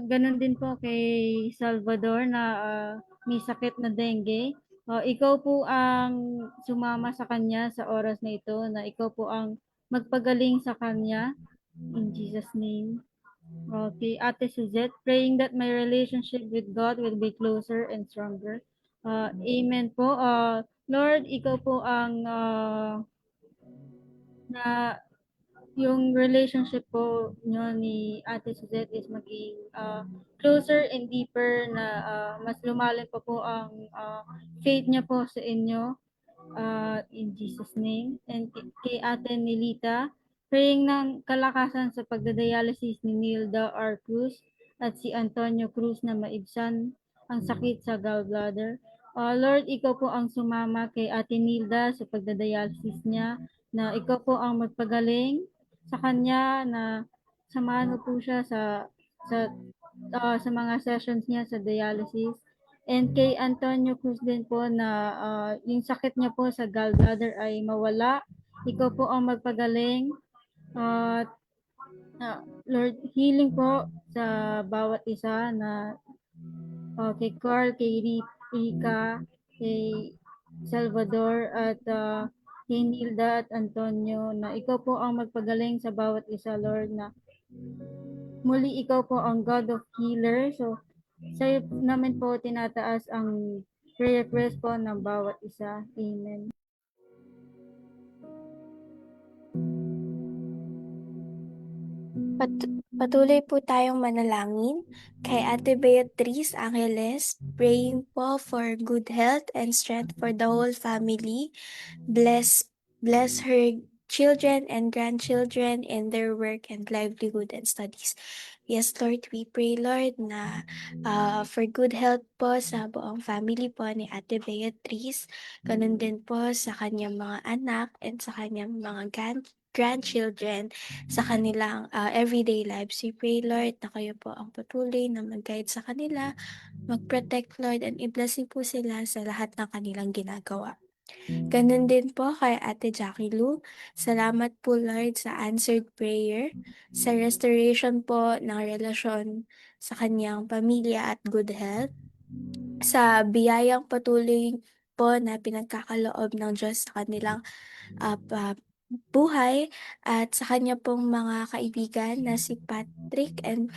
ganun din po kay Salvador na may sakit na dengue. Ikaw po ang sumama sa kanya sa oras na ito, na ikaw po ang magpagaling sa kanya. In Jesus' name. Okay, Ate Suzette, praying that my relationship with God will be closer and stronger. Amen po. Lord, ikaw po ang na yung relationship po nyo ni Ate Suzette is maging closer and deeper na mas lumalim pa po ang faith niya po sa inyo in Jesus name. And kay Ate Nilita, praying ng kalakasan sa pagdadialysis ni Nilda R. Cruz at si Antonio Cruz na maibsan ang sakit sa gallbladder. Lord, ikaw po ang sumama kay Ate Nilda sa pagdadialysis niya, na ikaw po ang magpagaling sa kanya, na samahan mo po siya sa mga sessions niya sa dialysis. And kay Antonio Cruz din po na yung sakit niya po sa gallbladder ay mawala. Ikaw po ang magpagaling. At Lord, healing po sa bawat isa, na kay Carl, kay Rika, kay Salvador, at kay Nilda at Antonio, na ikaw po ang magpagaling sa bawat isa, Lord, na muli ikaw po ang God of healer. So, sa'yo namin po tinataas ang prayer request po ng bawat isa. Amen. Patuloy po tayong manalangin kay Ate Beatrice Angeles, praying po for good health and strength for the whole family. Bless her children and grandchildren in their work and livelihood and studies. Yes, Lord, we pray, Lord, na for good health po sa buong family po ni Ate Beatrice. Ganun din po sa kanyang mga anak and sa kanyang mga grandchildren sa kanilang everyday lives. We pray, Lord, na kayo po ang patuloy na mag-guide sa kanila, mag-protect, Lord, and i-bless po sila sa lahat ng kanilang ginagawa. Ganun din po kay Ate Jackie Lou. Salamat po, Lord, sa answered prayer, sa restoration po ng relasyon sa kanyang pamilya at good health, sa biyayang patuloy po na pinagkakaloob ng Diyos sa kanilang buhay, at sa kanya pong mga kaibigan na si Patrick and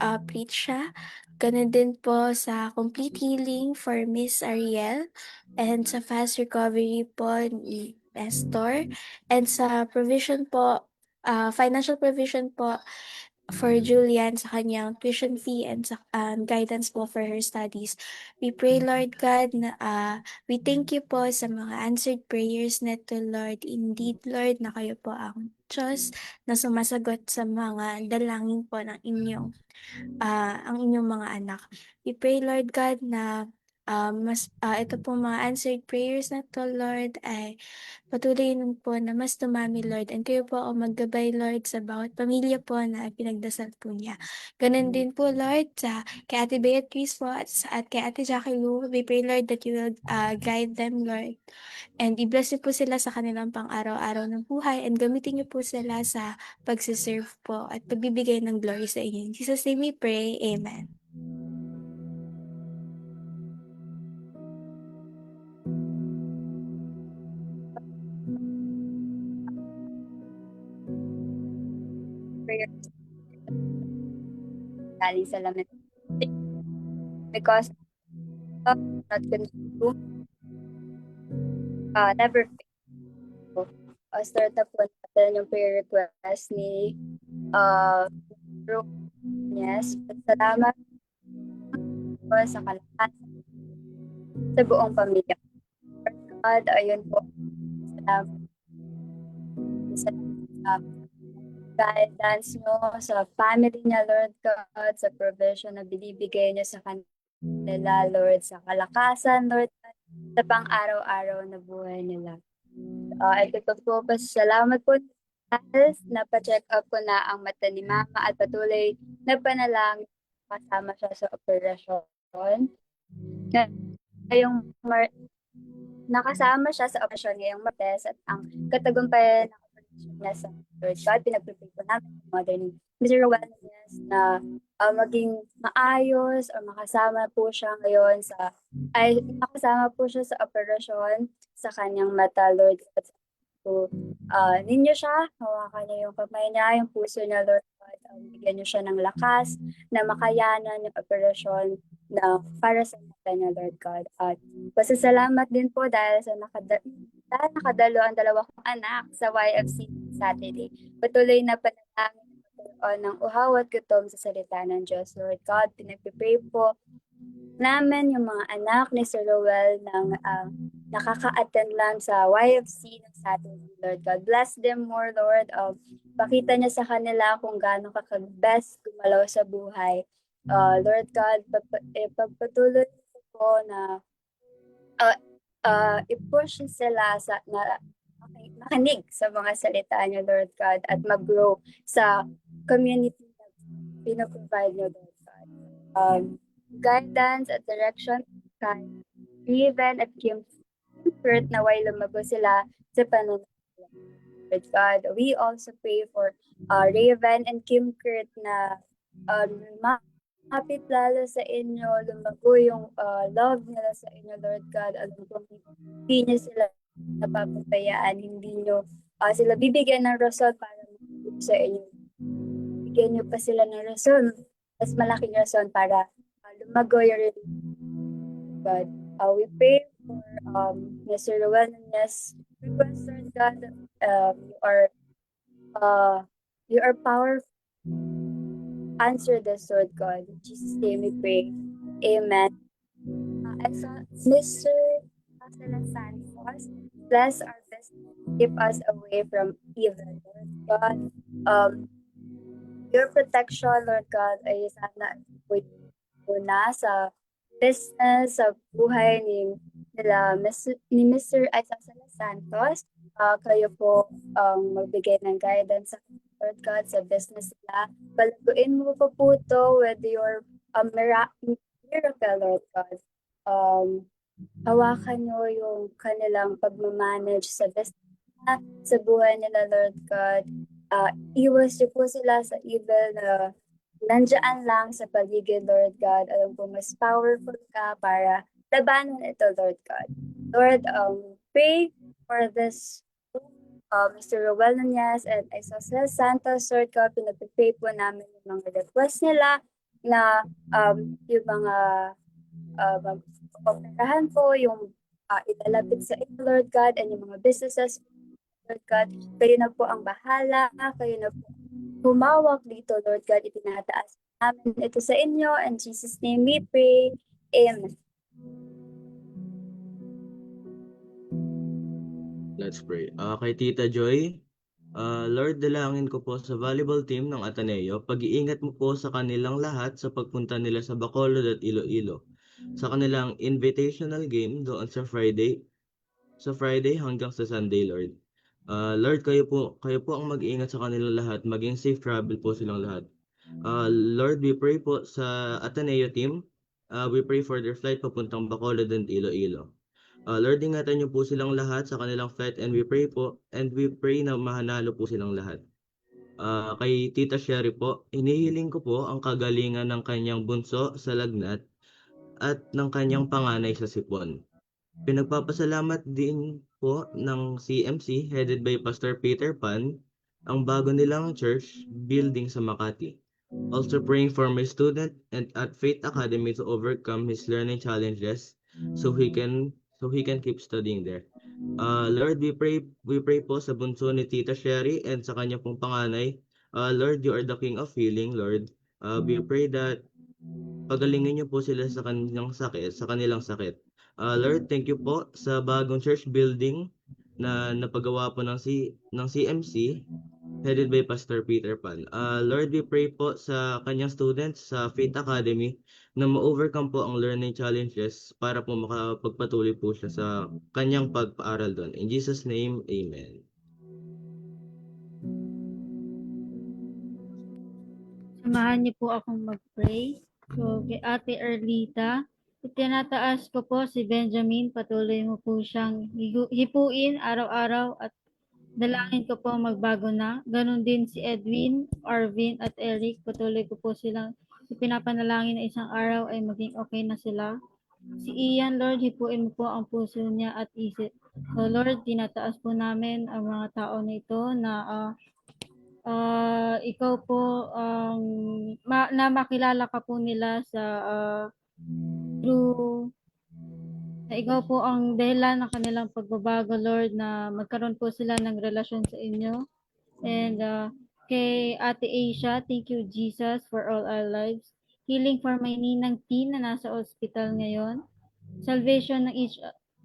Pritsha. Ganun din po sa complete healing for Miss Ariel, and sa fast recovery po ni Nestor, and sa provision po, financial provision po for Julian sa kanyang tuition fee and sa guidance po for her studies. We pray, Lord God, na we thank you po sa mga answered prayers nito, Lord. Indeed, Lord, na kayo po ang Diyos na sumasagot sa mga dalangin po ng ang inyong mga anak. We pray, Lord God, na ito po mga answered prayers na to, Lord, ay patuloy nun po na mas dumami, Lord, and kayo po ang maggabay, Lord, sa bawat pamilya po na pinagdasal po niya. Ganun din po, Lord, kay Ate Beatrice po at kay Ate Jackie Lou. We pray, Lord, that you will guide them, Lord, and i-bless niyo po sila sa kanilang pang-araw-araw ng buhay, and gamitin niyo po sila sa pagsiserve po at pagbibigay ng glory sa inyo. In Jesus' name we pray. Amen. Prayer galing sa lamin. Because of not consume, never fail. Start na po natin yung prayer request ni Brooke. Yes, salamat po sa kalakasan sa buong pamilya. God, ayun po. Salamat sa guidance nyo sa family niya, Lord God, sa provision na binibigay niyo sa kanila, Lord, sa kalakasan, Lord God, sa pang-araw-araw na buhay nila. Ito po, salamat po na pa-check up ko na ang mata ni Mama at patuloy na panalangin kasama siya sa operasyon. Nakasama siya sa operasyon ngayong Martes at ang katagumpayan ng operasyon niya sa Lord God, pinag-prepare po namin ng mother ni Mr. Wellness na maging maayos o makasama po siya ngayon makasama po siya sa operasyon sa kanyang mata, Lord God. So, ninyo siya, hawakan niyo yung kamay niya, yung puso niya, Lord God. Bigyan niyo siya ng lakas na makayanan yung operasyon na para sa mata niya, Lord God. At pasasalamat din po dahil sa nakadalo ang dalawa kong anak sa YFC Saturday. Patuloy na panalangin at pagkaroon ng uhaw at gutom sa salita ng Diyos. Lord God, pinagpipray po namin yung mga anak ni Sir Rowell ng nakaka-attend lang sa YFC ng Saturday. Lord God, bless them more, Lord. Pakita niya sa kanila kung gaano ka best gumalaw sa buhay. Lord God, pagpatuloy ko na i-push sila sa makinig sa mga salita niyo, Lord God, at mag-grow sa community na pinaprovide niyo, Lord God. Guidance at direction kay Raven at Kim Kurt na way lumago sila sa panunod. Lord God, we also pray for Raven and Kim Kurt na mapit lalo sa inyo, lumago yung love nila sa inyo, Lord God. Alam ko, hindi niyo sila napapapayaan, hindi niyo sila bibigyan ng rason para sa inyo. Bigyan niyo pa sila ng rason, mas malaking rason para lumago yung God. We pray for Mr. Rowell Nunez. Request, Lord God, you are powerful. Answer this, Lord God. In Jesus' name we pray. Amen. And so, Mr. Santos, bless our business. Keep us away from evil, Lord God. Your protection, Lord God, ay sana na sa business, sa buhay ni Mr. Aizasala Santos. Kayo po magbigay ng guidance sa Lord God sa business nila. Palaguin mo po ito with your miracle, Lord God. Hawakan nyo yung kanilang pagmamanage sa business nila, sa buhay nila, Lord God. Iwas niyo po sila sa evil na nandiyan lang sa paligid, Lord God. Alam ko, mas powerful ka para labanan ito, Lord God. Lord, pray for this Mr. Rowell Nunez and Aizasala Santos, Lord God. Pinag-pray po namin yung mga request nila na yung mga operahan po, yung ilalapit sa inyo, Lord God, and yung mga businesses, Lord God. Kayo na po ang bahala, kayo na po humawak dito, Lord God. Itinataas namin ito sa inyo. In Jesus' name we pray. Amen. Let's pray. Kay Tita Joy, Lord, dalangin ko po sa volleyball team ng Ateneo, pag-iingat mo po sa kanilang lahat sa pagpunta nila sa Bacolod at Iloilo. Sa kanilang invitational game doon sa Friday hanggang sa Sunday, Lord. Lord, kayo po ang mag-iingat sa kanilang lahat, maging safe travel po silang lahat. Lord, we pray po sa Ateneo team. We pray for their flight papuntang Bacolod and Iloilo. Lord, ingatan niyo po silang lahat sa kanilang flight and we pray na mahanalo po silang lahat. Kay Tita Sherry po, inihiling ko po ang kagalingan ng kanyang bunso sa lagnat at ng kanyang panganay sa sipon. Pinagpapasalamat din po ng CMC headed by Pastor Peter Pan ang bago nilang church building sa Makati. Also praying for my student and at Faith Academy to overcome his learning challenges so he can keep studying there. Lord, we pray po sa bunso ni Tita Sherry and sa kanya pong panganay. Lord, you are the King of healing, Lord. We pray that pagalingin niyo po sila sa kanilang sakit. Lord, thank you po sa bagong church building na napagawa po ng CMC headed by Pastor Peter Pan. Lord, we pray po sa kanyang students sa Faith Academy na ma-overcome po ang learning challenges para po makapagpatuloy po siya sa kanyang pagpaaral doon. In Jesus' name, Amen. Samahan niyo po akong mag-pray. So, kay Ate Erlita, itinataas ko po si Benjamin. Patuloy mo po siyang hipuin araw-araw at dalangin ko po magbago na. Ganon din si Edwin, Arvin at Eric. Patuloy ko po silang ipinapanalangin na isang araw ay maging okay na sila. Si Ian, Lord, hipuin mo po ang puso niya at isip. So Lord, tinataas po namin ang mga tao na ito na ikaw po na makilala ka po nila sa through na ikaw po ang dahilan ng kanilang pagbabago, Lord, na magkaroon po sila ng relasyon sa inyo. And kay Ate Asia, thank you Jesus for all our lives. Healing for my ninang T na nasa ospital ngayon. Salvation ng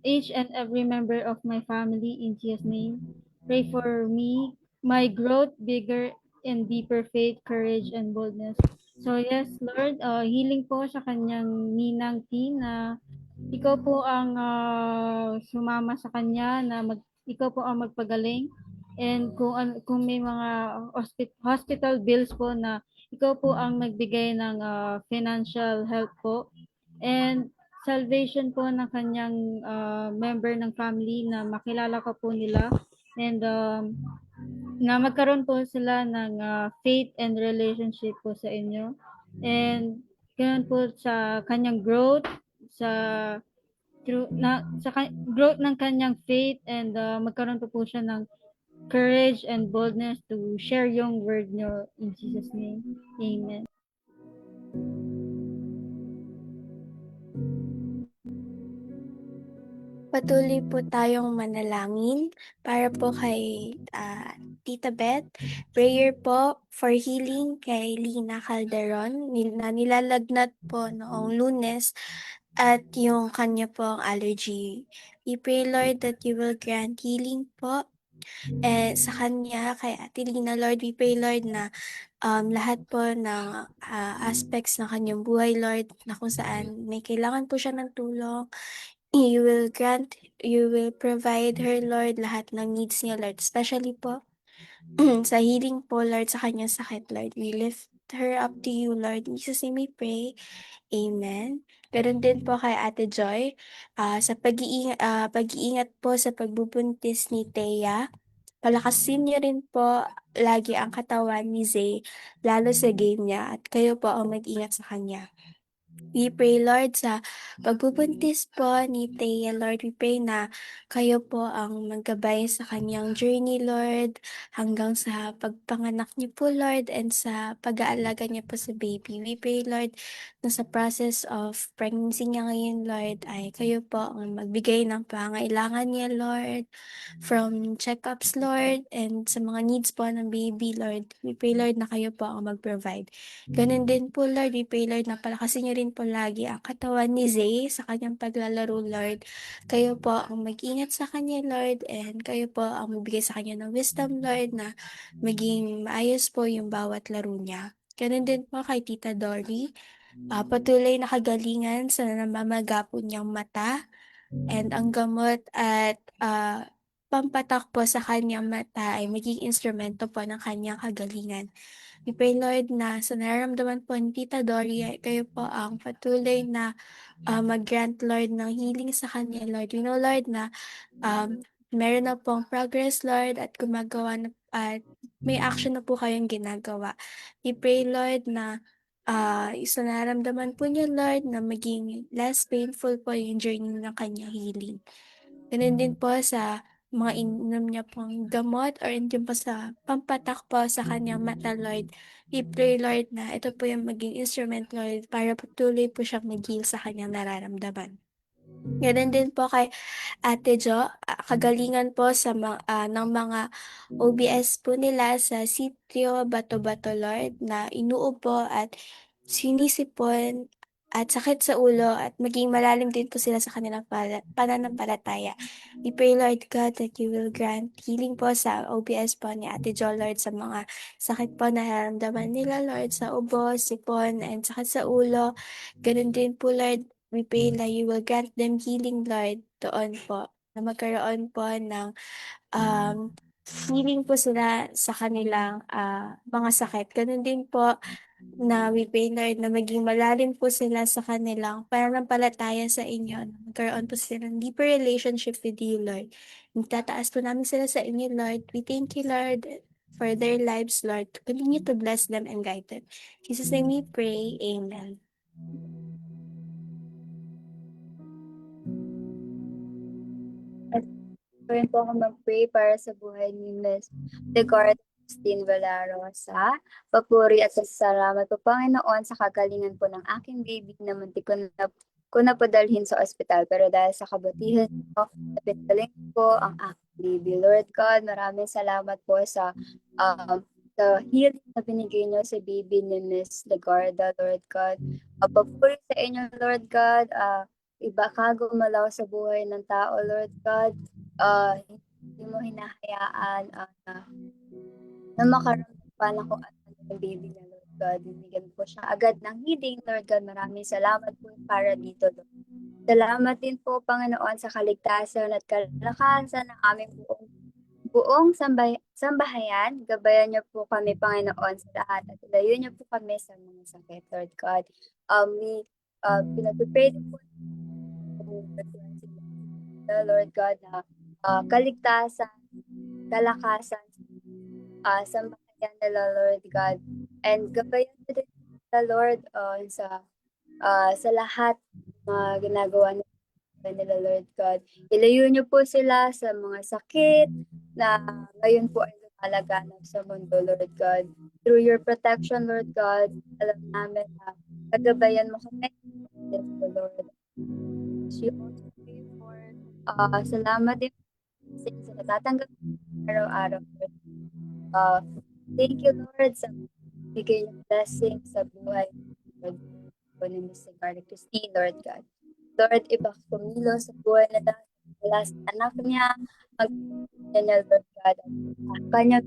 each and every member of my family in Jesus' name. Pray for me, my growth, bigger and deeper faith, courage, and boldness. So yes, Lord, healing po sa kanyang ninang T na ikaw po ang sumama sa kanya na ikaw po ang magpagaling. And kung may mga hospital bills po na ikaw po ang magbigay ng financial help po. And salvation po ng kanyang member ng family na makilala ka po nila. And na magkaroon po sila ng faith and relationship po sa inyo. And ganun po sa kanyang growth, sa growth ng kanyang faith, and magkaroon po siya ng courage and boldness to share yung word nyo in Jesus' name. Amen. Patuloy po tayong manalangin para po kay Tita Beth. Prayer po for healing kay Lina Calderon na nilalagnat po noong Lunes at yung kanya pong allergy. We pray, Lord, that you will grant healing po sa kanya, kay Ate Lina. Lord, we pray, Lord, na lahat po ng aspects ng kanyang buhay, Lord, na kung saan may kailangan po siya ng tulong, you will provide her, Lord, lahat ng needs niya, Lord. Especially po sa healing po, Lord, sa kanyang sakit, Lord. We lift her up to you, Lord. In Jesus' name we pray. Amen. Ganun din po kay Ate Joy, sa pag-iingat po sa pagbubuntis ni Thea. Palakasin niyo rin po lagi ang katawan ni Zay, lalo sa game niya, at kayo po ang mag-ingat sa kanya. We pray, Lord, sa pagbubuntis po ni Thea, Lord, we pray na kayo po ang maggabay sa kanyang journey, Lord, hanggang sa pagpanganak niyo po, Lord, and sa pag-aalaga niya po sa baby. We pray, Lord, na sa process of pregnancy niya ngayon, Lord, ay kayo po ang magbigay ng pangailangan niya, Lord, from checkups, Lord, and sa mga needs po ng baby, Lord. We pray, Lord, na kayo po ang mag-provide. Ganun din po, Lord, we pray, Lord, na palakasin niyo rin po lagi ang katawan ni Zay sa kanyang paglalaro, Lord. Kayo po ang mag-ingat sa kanya, Lord, and kayo po ang magbigay sa kanya ng wisdom, Lord, na maging maayos po yung bawat laro niya. Ganun din po kay Tita Dory. Patuloy na kagalingan sa namamaga po niyang mata, and ang gamot at pampatak po sa kanyang mata ay maging instrumento po ng kanyang kagalingan. We pray, Lord, na sa nararamdaman po ni Tita Dory, ay kayo po ang patuloy na mag-grant, Lord, ng healing sa kanya, Lord. We know, Lord, na meron na pong progress, Lord, at gumagawa na, at may action na po kayong ginagawa. We pray, Lord, na sa nararamdaman po niya, Lord, na maging less painful po yung journey ng kanyang healing. Ganun din po sa mga ininom niya pong gamot or din po sa pampatak po sa kanyang mata, Lord. We pray, Lord, na ito po yung maging instrument, Lord, para patuloy po siyang mag-heal sa kanyang nararamdaman. Ganun din po kay Ate Jo, kagalingan po sa ng mga OBS po nila sa sitio Bato-Bato, Lord, na inuubo at sinisipon at sakit sa ulo, at maging malalim din po sila sa kanilang pananampalataya. We pray, Lord God, that you will grant healing po sa OBS po ni Ate Jo, Lord, sa mga sakit po na nararamdaman nila, Lord, sa ubo, sipon, and sakit sa ulo. Ganun din po, Lord, we pray na you will grant them healing, Lord, doon po, na magkaroon po ng healing po sila sa kanilang mga sakit. Ganun din po na we pray, Lord, na maging malalim po sila sa kanilang pananampalataya sa inyo, na magkaroon po sila ng deeper relationship with you, Lord. Nagtataas po namin sila sa inyo, Lord. We thank you, Lord, for their lives, Lord. Continue to bless them and guide them. In Jesus' name we pray. Amen. Gawin po ako mag-pray para sa buhay ni Miss Degarda Christine Valarosa. Papuri at salamat po, Panginoon, sa kagalingan po ng aking baby na muntik ko na ko na padalhin sa ospital. Pero dahil sa kabutihan mo, napinagaling po ang aking baby. Lord God, maraming salamat po sa healing na binigay niyo sa baby ni Miss Legarda, Lord God. Papuri sa inyo, Lord God. Iba ka gumalaw sa buhay ng tao, Lord God. Hindi mo hinahayaan na makaramdam pa na kung ano yung baby niya, Lord God. Binigyan po siya agad ng healing, Lord God. Maraming salamat po para dito, Lord. Salamat din po, Panginoon, sa kaligtasan at kalakasan ng aming buong sambahayan. Gabayan niyo po kami, Panginoon, sa lahat at ilayo niyo po kami sa mga sakit, Lord God. Pinag-pray din po Lord God na kaligtasan, kalakasan, sambahayan nila, Lord God. And gabayan niyo din sa Lord sa lahat na ginagawa nila, Lord God. Ilayo niyo po sila sa mga sakit na ngayon po ay lumalaganap sa mundo, Lord God. Through your protection, Lord God, alam namin na kagabayan mo kami, Lord. She also pray for salamat din sa natatanggap araw-araw, Lord. Thank you, Lord, sa bigay ng blessing sa buhay, Lord, ni Miss Legarda Christine, Lord God. Lord, iba kumilo sa buhay na wala sa anak niya, mag-niya, Lord God, kanya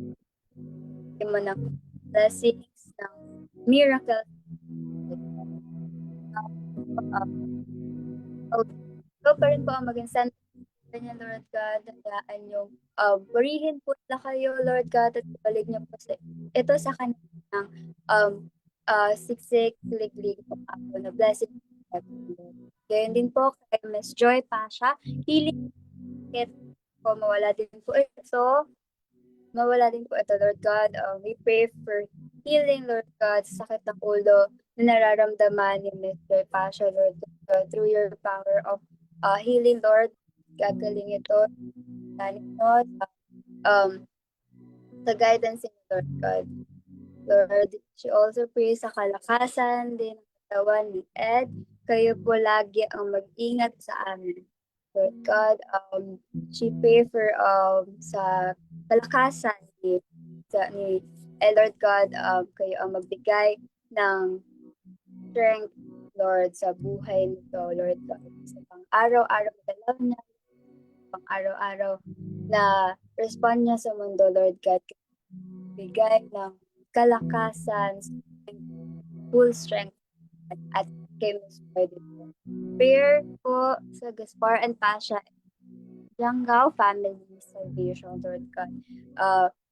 mo ng blessings, ng miracle. Ikaw pa rin po ang maging center niya, Lord God. Hayaan yung purihin po na kayo, Lord God, at ibalik niyo po ito sa kanyang siksik, liglig po ako na blessing. Gayon din po kay Miss Joy Pasha. Healing po, mawala din po ito, Lord God. We pray for healing, Lord God, sa sakit ng ulo na nararamdaman ni Miss Joy Pasha, Lord God, through your power of healing, Lord. Gagaling ito sa guidance ni Lord God. Lord, she also prays sa kalakasan din ng katawan ni Ed. Kayo po lagi ang mag-ingat sa amin. Lord God, she pray for sa kalakasan ni Lord God, kayo ang magbigay ng strength, Lord, sa buhay nito, Lord God, sa pang-araw-araw dalaw niya, pang-araw-araw na respond niya sa mundo, Lord God, bigay ng kalakasan, full strength at kay Miss Joy. Prayer po sa Gaspar and Pasha Jangao family salvation, Lord God.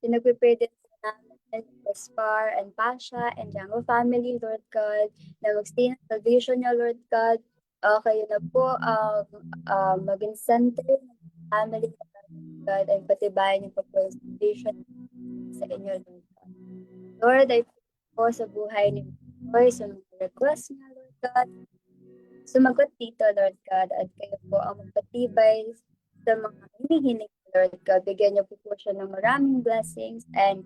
Pinagpipray din po namin Gaspar and Pasha and Jangao family, Lord God, na mag-stay ng salvation niya, Lord God. Kayo na po maging center ng family, Lord God, and patibayan yung pag-salvation sa inyo, Lord God. Lord, I pray po sa buhay ni Joy, sa mga request niya, Lord God. Sumagot dito, Lord God, at kayo po ang magpatibay sa mga hinihiling, Lord God. Bigyan niyo po siya ng maraming blessings and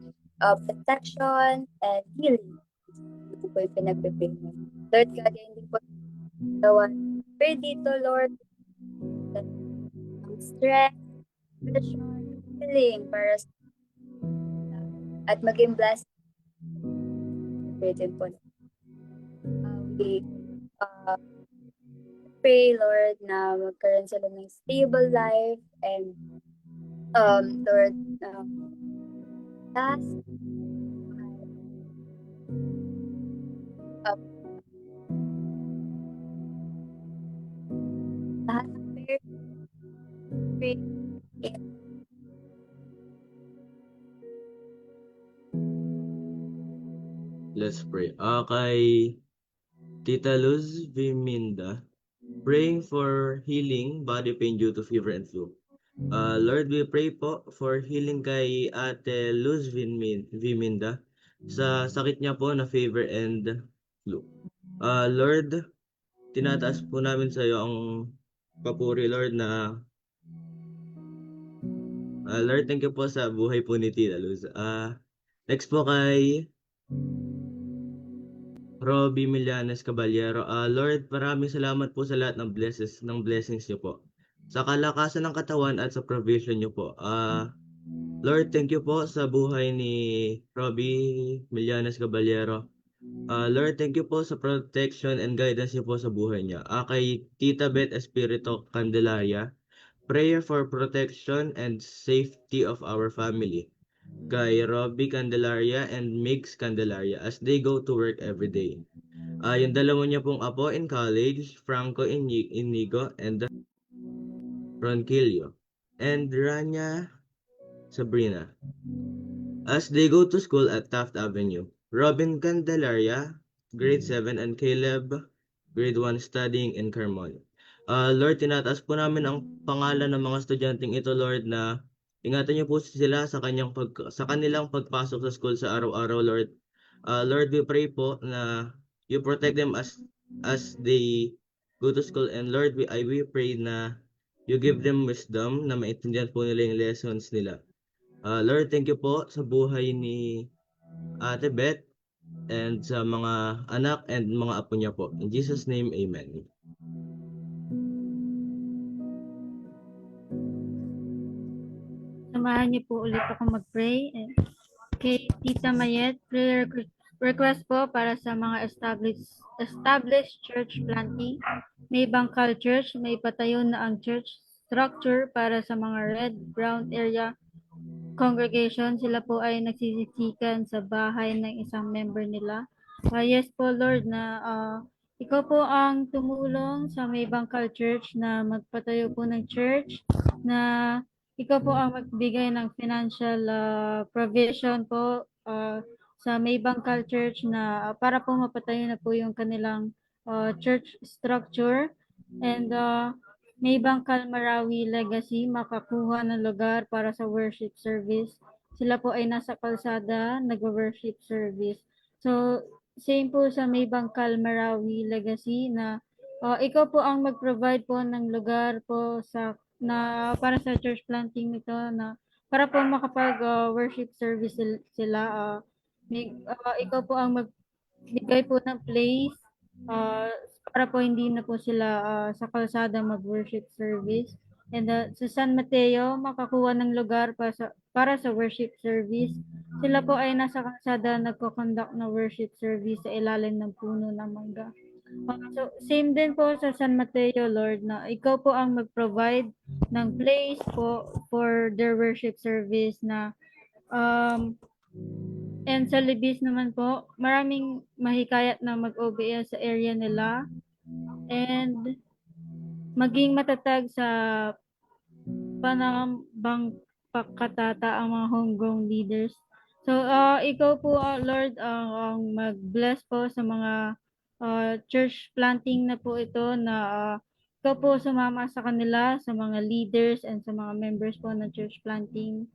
protection and healing. Ito po yung pinagpipray niyo. Lord God, hindi po pray dito, Lord, ang strength, protection, healing para sa at maging blessed. Pray din po. We pray, Lord, na magkaroon sila ng stable life and Lord, lahat ng pray. Let's pray. Kay Tita Luz Viminda, praying for healing body pain due to fever and flu. Lord, we pray po for healing kay Ate Luz Viminda sa sakit niya po na fever and flu. Lord, tinataas po namin sa iyo ang papuri, Lord, na Lord, thank you po sa buhay po ni Tita Luz. Next po kay Robbie Millanes Caballero. Lord, maraming salamat po sa lahat ng blessings niyo po. Sa kalakasan ng katawan at sa provision niyo po. Lord, thank you po sa buhay ni Robbie Millanes Caballero. Lord, thank you po sa protection and guidance niyo po sa buhay niya. Kay Tita Beth Espirito Candelaria, prayer for protection and safety of our family. Kay Robbie Candelaria and Migs Candelaria as they go to work every day. Yung dalawa niya pong apo in college, Franco Inigo and Ronquillo, and Rania Sabrina, as they go to school at Taft Avenue. Robin Candelaria, grade 7, and Caleb, grade 1, studying in Carmona. Lord, tinataas po namin ang pangalan ng mga estudyanteng ito, Lord, na ingatan niyo po sila sa kanilang pagpasok sa school sa araw-araw, Lord. Lord, we pray po na you protect them as they go to school, and Lord, we pray na you give them wisdom na maintindihan po nila yung lessons nila. Lord, thank you po sa buhay ni Ate Beth and sa mga anak and mga apo niya po. In Jesus' name, Amen. Samahan niyo po ulit ako mag-pray. Kay Tita Mayet, prayer request po para sa mga established church planting. May Bangkal Church, may patayo na ang church structure para sa mga red, brown area congregation. Sila po ay nagsisisikan sa bahay ng isang member nila. Yes po Lord na ikaw po ang tumulong sa May Bangkal Church na magpatayo po ng church, na ikaw po ang magbigay ng financial provision po sa May Bangkal Church na para po mapatayo na po yung kanilang church structure. And May Bangkal Marawi Legacy makakuha ng lugar para sa worship service. Sila po ay nasa kalsada, nag-worship service. So, same po sa May Bangkal Marawi Legacy na ikaw po ang mag-provide po ng lugar po para sa church planting nito na para po makapag worship service sila. Ikaw po ang magbigay po ng place para po hindi na po sila sa kalsada mag-worship service. And sa San Mateo, makakuha ng lugar para sa worship service. Sila po ay nasa kalsada nagko-conduct na worship service sa ilalim ng puno ng mangga. So, same din po sa San Mateo, Lord, na ikaw po ang mag-provide ng place po for their worship service na and sa Libis naman po, maraming mahikayat na mag-OBS sa area nila and maging matatag sa panambang pagkatata ang mga homegrown leaders. So, ikaw po, Lord, ang mag-bless po sa mga church planting na po ito na ikaw po sumama sa kanila, sa mga leaders and sa mga members po ng church planting.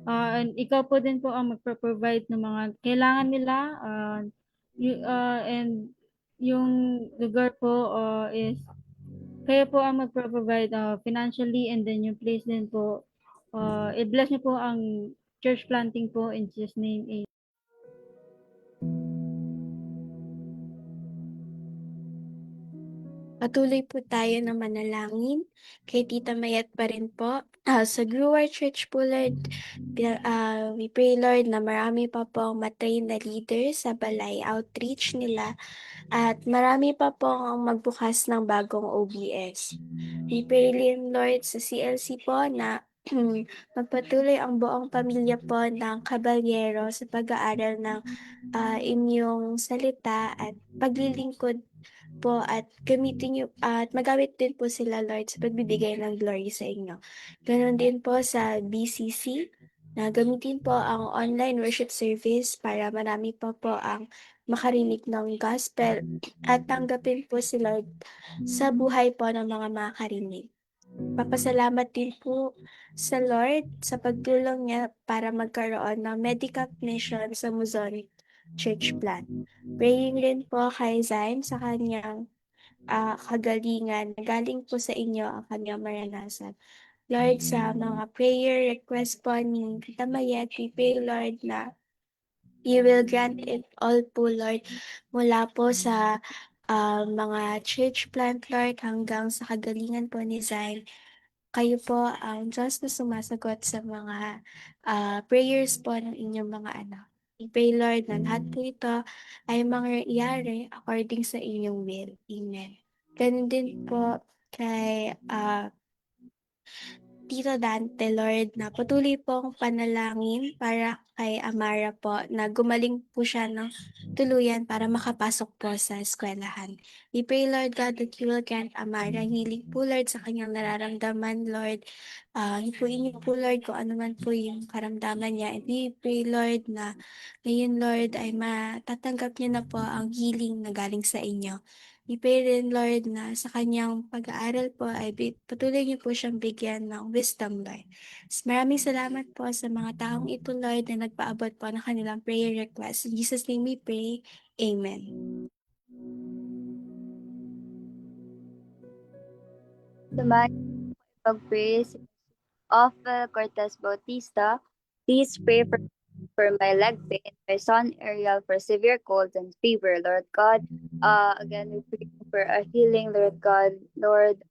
And ikaw po din po ang magpro-provide ng mga kailangan nila and yung lugar po is kayo po ang magpro-provide financially and then yung place din po i-bless niyo po ang church planting po in Jesus name. Amen. Patuloy po tayo na manalangin kay Tita Mayet pa rin po. Sa Brewer Church po, Lord, we pray, Lord, na marami pa po matrain na leaders sa balay outreach nila at marami pa po ang magbukas ng bagong OBS. We pray din, Lord, sa CLC po na magpatuloy ang buong pamilya po ng Caballero sa pag-aaral ng inyong salita at paglilingkod po at gamitin niyo at magamit din po sila, Lord, sa pagbibigay ng glory sa inyo. Ganon din po sa BCC na gamitin po ang online worship service para marami pa po ang makarinig ng gospel at tanggapin po si Lord sa buhay po ng mga makarinig. Papasalamat din po sa Lord sa pagtulong niya para magkaroon ng medical mission sa Muzon Church Plant. Praying din po kay Zaim sa kanyang kagalingan. Galing po sa inyo ang kanyang maranasan. Lord, sa mga prayer request po ni Tita Mayet, we pray, Lord, na You will grant it all po, Lord, mula po sa mga church plant, Lord, hanggang sa kagalingan po ni Zion. Kayo po ang Diyos na sumasagot sa mga prayers po ng inyong mga anak. We pray, Lord, na lahat po ito ay mangyayari according sa inyong will. Amen. Ganun din po kay Tito Dante, Lord, na patuloy pong panalangin para kay Amara po na gumaling po siya ng tuluyan para makapasok po sa eskwelahan. We pray, Lord God, that you will grant Amara healing po, Lord, sa kanyang nararamdaman, Lord. Hipuin niyo po, Lord, kung ano man po yung karamdaman niya. And we pray, Lord, na ngayon, Lord, ay matatanggap niya na po ang healing na galing sa inyo. We pray rin, Lord, na sa kanyang pag-aaral po ay patuloy niyo po siyang bigyan ng wisdom, Lord. Maraming salamat po sa mga taong ito, Lord, na nagpaabot po ng kanilang prayer request. In Jesus' name we pray. Amen. Samahan niyo po pag-pray si Ophel Cortez Bautista. Please pray for my leg pain, my son Ariel for severe colds and fever, Lord God. Again, we pray for a healing, Lord God. Lord,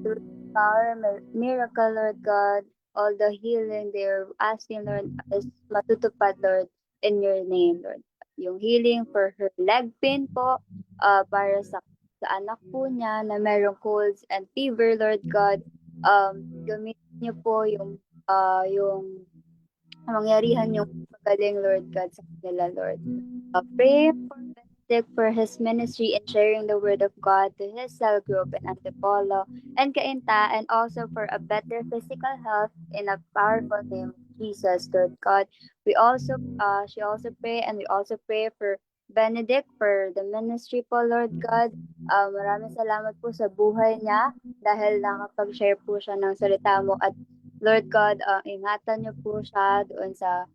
through power, miracle, Lord God, all the healing they're asking, Lord, is matutupad, Lord, in your name, Lord. Yung healing for her leg pain po, para sa anak po niya na merong colds and fever, Lord God. Gamitin niyo po yung mangyarihan yung magaling, Lord God, sa kanila, Lord. Pray for Benedict for his ministry in sharing the word of God to his cell group in Antipolo and Cainta, and also for a better physical health in a powerful name of Jesus, Lord God. She also pray, and we also pray for Benedict for the ministry po, Lord God. Maraming salamat po sa buhay niya dahil nakapag-share po siya ng salita mo, at Lord God, ingatan niyo po siya doon sa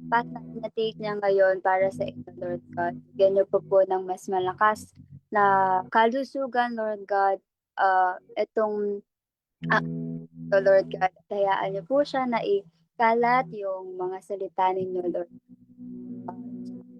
path na tinatake niya ngayon para sa inyo, Lord God. Bigyan niyo po ng mas malakas na kalusugan, Lord God. Itong Lord God, hayaan niyo po siya na ikalat yung mga salita ninyo, Lord.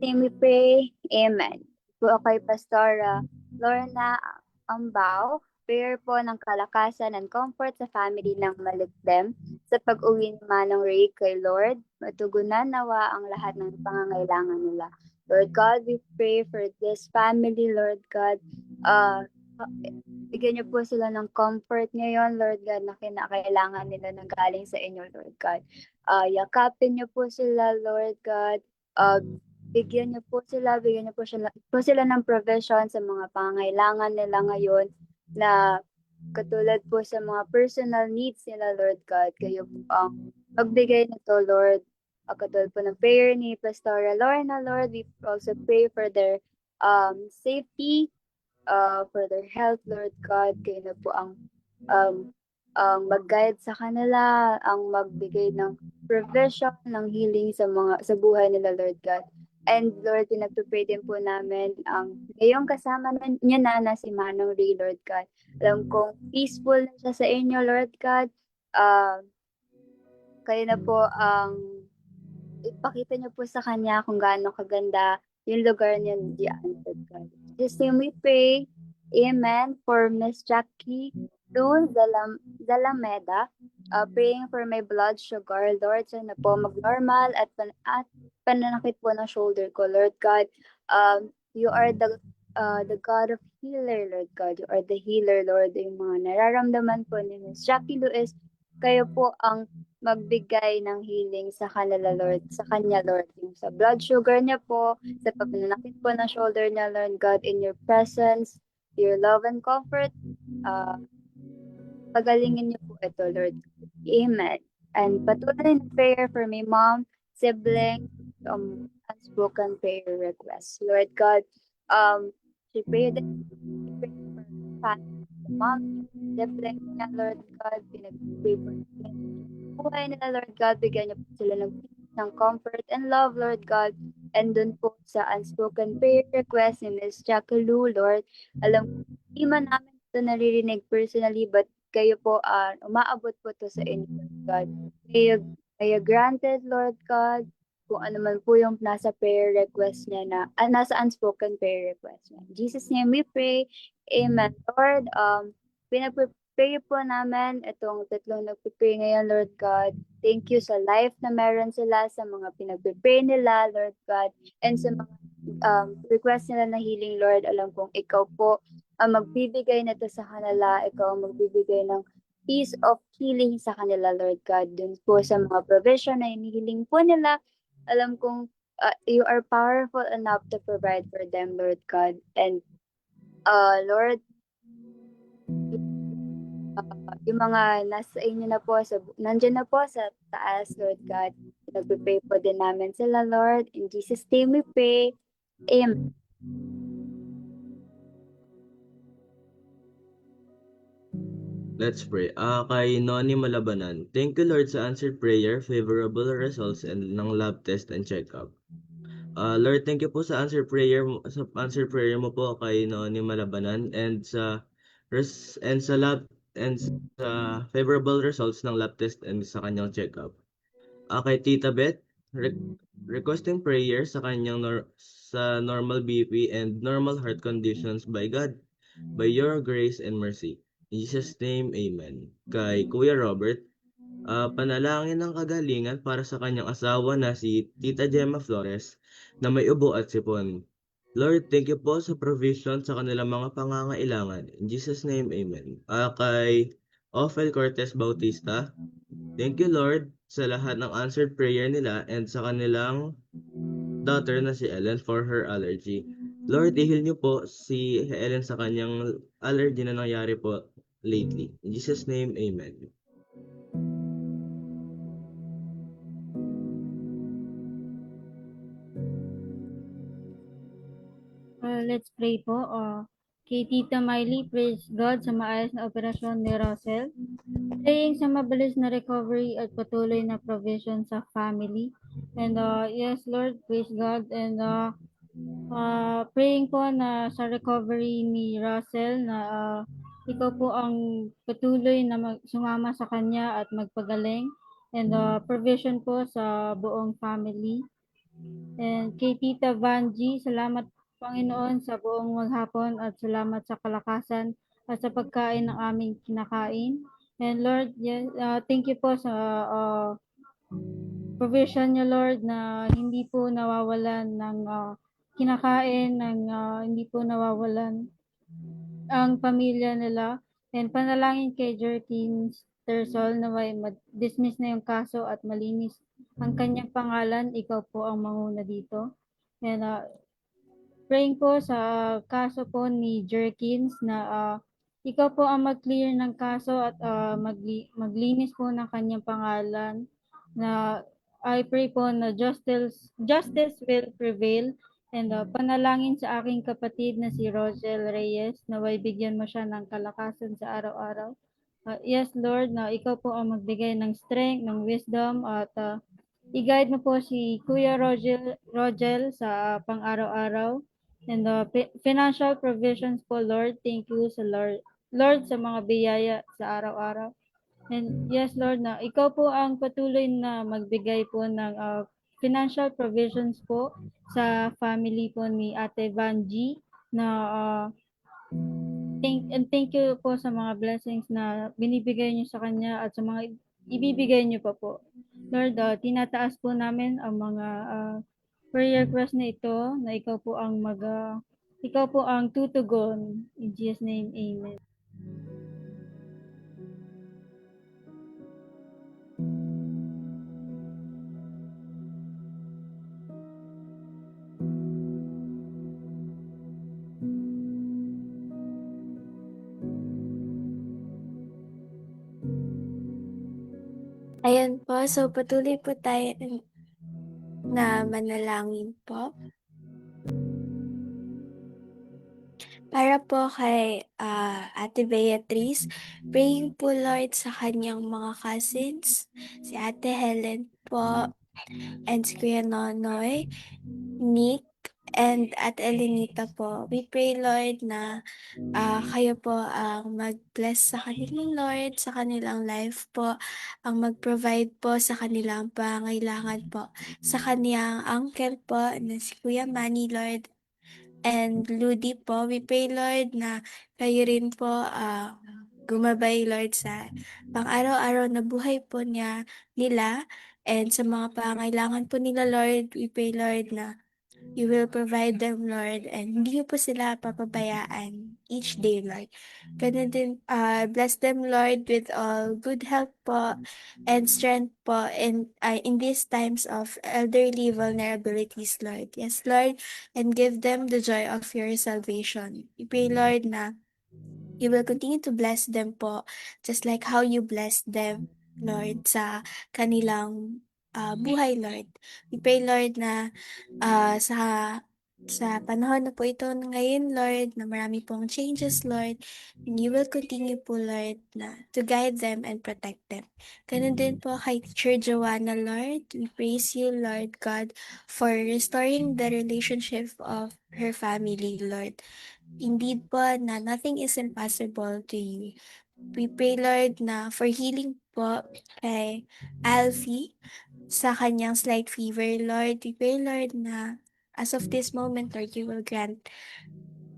Name we pray. Amen. Po kay Pastora Lorna Ambao, prayer po ng kalakasan and comfort sa family ng Malikdem sa pag-uwi ni Manong Ray kay Lord. Matugunan nawa ang lahat ng pangangailangan nila. Lord God, we pray for this family, Lord God. Bigyan niyo po sila ng comfort ngayon, Lord God, na kinakailangan nila ng galing sa inyo, Lord God. Yakapin niyo po sila, Lord God. Bigyan niyo po sila ng provision sa mga pangangailangan nila ngayon, na katulad po sa mga personal needs nila, Lord God. Kayo po ang magbigay nito, Lord. Katulad po ng prayer ni Pastora Lorna, Lord, we also pray for their safety, for their health, Lord God. Kayo na po ang mag-guide sa kanila, ang magbigay ng provision, ng healing sa buhay nila, Lord God. And Lord, pinagpipray din po namin ang ngayong kasama niya na si Manong Ray, Lord God. Alam kong peaceful na siya sa inyo, Lord God. Kayo na po ang ipakita niyo po sa kanya kung gaano kaganda yung lugar niya diyan, Lord God. Just name we pray. Amen. For Miss Jackie Luz Zalameda, praying for my blood sugar, Lord, sana po mag-normal at pananakit po ng shoulder ko, Lord God. You are the God of healer, Lord God. You are the healer, Lord. Yung mga nararamdaman po ni Miss Jackie Luz, kayo po ang magbigay ng healing sa kanila, Lord, sa kanya, Lord. Yung sa blood sugar niya po, sa pananakit po ng shoulder niya, Lord God, in your presence, your love and comfort, pagalingin niyo po ito, Lord. Amen. And patuloy na prayer for my mom, sibling, unspoken prayer requests. Lord God, she prayed for family, the mom, sibling niya, Lord God, pinag-pray for buhay nila, Lord God, bigyan niyo po sila ng comfort and love, Lord God. And dun po sa unspoken prayer request ni Miss Jackie Lou, Lord, alam ko, hindi man namin ito naririnig personally, but kayo po, umaabot po to sa inyo, Lord God. Kayo May granted, Lord God, kung ano man po yung nasa prayer request niya nasa unspoken prayer request niya. In Jesus' name we pray. Amen. Lord, pinag-pray po namin itong tatlong nagpipray ngayon, Lord God. Thank you sa life na meron sila, sa mga pinag-pray nila, Lord God, and sa mga request nila na healing, Lord. Alam kong ikaw po ang magbibigay nito sa kanila. Ikaw ang magbibigay ng peace of healing sa kanila, Lord God. Dun po sa mga provision na hinihiling po nila, alam kong you are powerful enough to provide for them, Lord God. And Lord, yung mga nasa inyo na po, nandiyan na po sa taas, Lord God. Nagpipray po din namin sila, Lord. In Jesus' name we pray. Amen. Let's pray. Kay Noni Malabanan, thank you Lord sa answered prayer, favorable results, and ng lab test and check-up. Lord, thank you po sa answered prayer mo po kay Noni Malabanan and sa favorable results ng lab test and sa kanyang check-up. Kay Tita Beth, requesting prayer sa kanyang sa normal BP and normal heart conditions by God, by your grace and mercy. In Jesus' name, Amen. Kay Kuya Robert, panalangin ng kagalingan para sa kanyang asawa na si Tita Gemma Flores na may ubo at sipon. Lord, thank you po sa provision sa kanilang mga pangangailangan. In Jesus' name, Amen. Kay Ophel Cortez Bautista, thank you Lord sa lahat ng answered prayer nila and sa kanilang daughter na si Ellen for her allergy. Lord, i-heal niyo po si Ellen sa kanyang allergy na nangyari po lately. In Jesus' name, Amen. Let's pray po. Kay Tita Miley, praise God sa maayos na operasyon ni Russell. Praying sa mabilis na recovery at patuloy na provision sa family. And yes, Lord, praise God. And praying po na sa recovery ni Russell na ikaw po ang patuloy na sumama sa kanya at magpagaling. And provision po sa buong family. And kay Tita Vanji, salamat Panginoon sa buong maghapon at salamat sa kalakasan at sa pagkain ng aming kinakain. And Lord, yes, thank you po sa provision niyo, Lord, na hindi po nawawalan ng kinakain, hindi po nawawalan ang pamilya nila. And panalangin kay Jerkins Tersol na may dismiss na yung kaso at malinis ang kanyang pangalan. Ikaw po ang manguna dito. And praying po sa kaso po ni Jerkins na ikaw po ang mag-clear ng kaso at maglinis po ng kanyang pangalan, na I pray po na justice will prevail. And panalangin sa aking kapatid na si Rosel Reyes na way bigyan mo siya ng kalakasan sa araw-araw. Yes, Lord, na ikaw po ang magbigay ng strength, ng wisdom, at i-guide mo po si Kuya Rogel sa pang-araw-araw. And financial provisions po, Lord. Thank you sa Lord sa mga biyaya sa araw-araw. And yes, Lord, na ikaw po ang patuloy na magbigay po ng financial provisions po sa family po ni Ate Vanji na thank you po sa mga blessings na binibigay niyo sa kanya at sa mga ibibigay niyo pa po. Lord, tinataas po namin ang mga prayer request na ito na ikaw po ang tutugon. In Jesus' name, Amen. Ayan po, so patuloy po tayo na manalangin po. Para po kay Ate Beatrice, praying po Lord sa kanyang mga cousins, si Ate Helen po, and si Kuya Nonoy, Nick, and at Elenita po. We pray, Lord, na kayo po ang mag-bless sa kanilang Lord, sa kanilang life po, ang mag-provide po sa kanilang pangailangan po. Sa kaniyang uncle po na si Kuya Manny, Lord, and Ludi po. We pray, Lord, na kayo rin po gumabay, Lord, sa pang-araw-araw na buhay po nila and sa mga pangailangan po nila, Lord. We pray, Lord, na you will provide them, Lord, and hindi niyo po sila papabayaan each day, Lord. Ganun din, bless them, Lord, with all good health po and strength po in these times of elderly vulnerabilities, Lord. Yes, Lord, and give them the joy of your salvation. We pray, Lord, na you will continue to bless them po, just like how you blessed them, Lord, sa kanilang buhay, Lord. We pray, Lord, na sa panahon na po ito ngayon, Lord, na marami pong changes, Lord, and you will continue po, Lord, na to guide them and protect them. Ganun din po kay Teacher Joanna, Lord. We praise you, Lord God, for restoring the relationship of her family, Lord. Indeed po na nothing is impossible to you. We pray, Lord, na for healing po kay Alfie sa kanyang slight fever, Lord. We pray, Lord, na as of this moment, Lord, you will grant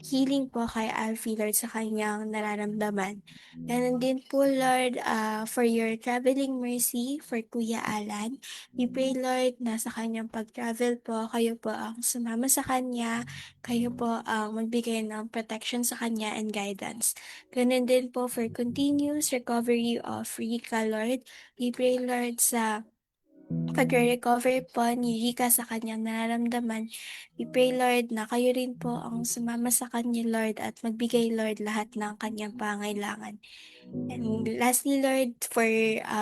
healing po kay Alfie, Lord, sa kanyang nararamdaman. Ganun din po, Lord, for your traveling mercy for Kuya Alan. We pray, Lord, na sa kanyang pag-travel po, kayo po ang sumama sa kanya, kayo po ang magbigay ng protection sa kanya and guidance. Ganun din po for continuous recovery of Rika, Lord. We pray, Lord, sa pagre-recover po ni Rika sa kanyang nararamdaman. We pray, Lord, na kayo rin po ang sumama sa kanya, Lord, at magbigay, Lord, lahat ng kanyang pangailangan. And lastly, Lord, for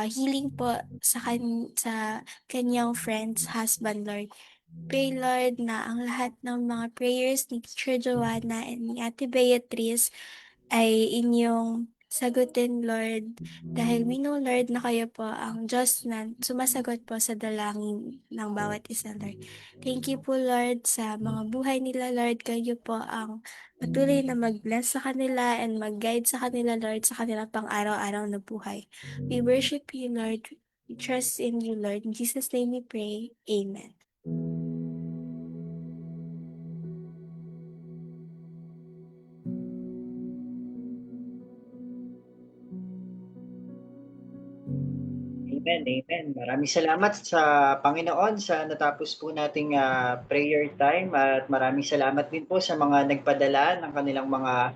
healing po sa kanyang friend's husband, Lord. Pray, Lord, na ang lahat ng mga prayers ni Teacher Joanna and ni Ate Beatrice ay inyong sagutin, Lord. Dahil we know, Lord, na kayo po ang Diyos na sumasagot po sa dalangin ng bawat isa, Lord. Thank you po, Lord, sa mga buhay nila, Lord. Kayo po ang patuloy na mag-bless sa kanila and mag-guide sa kanila, Lord, sa kanilang pang-araw-araw na buhay. We worship you, Lord. We trust in you, Lord. In Jesus' name we pray. Amen. Amen, amen. Maraming salamat sa Panginoon sa natapos po nating prayer time at maraming salamat din po sa mga nagpadala ng kanilang mga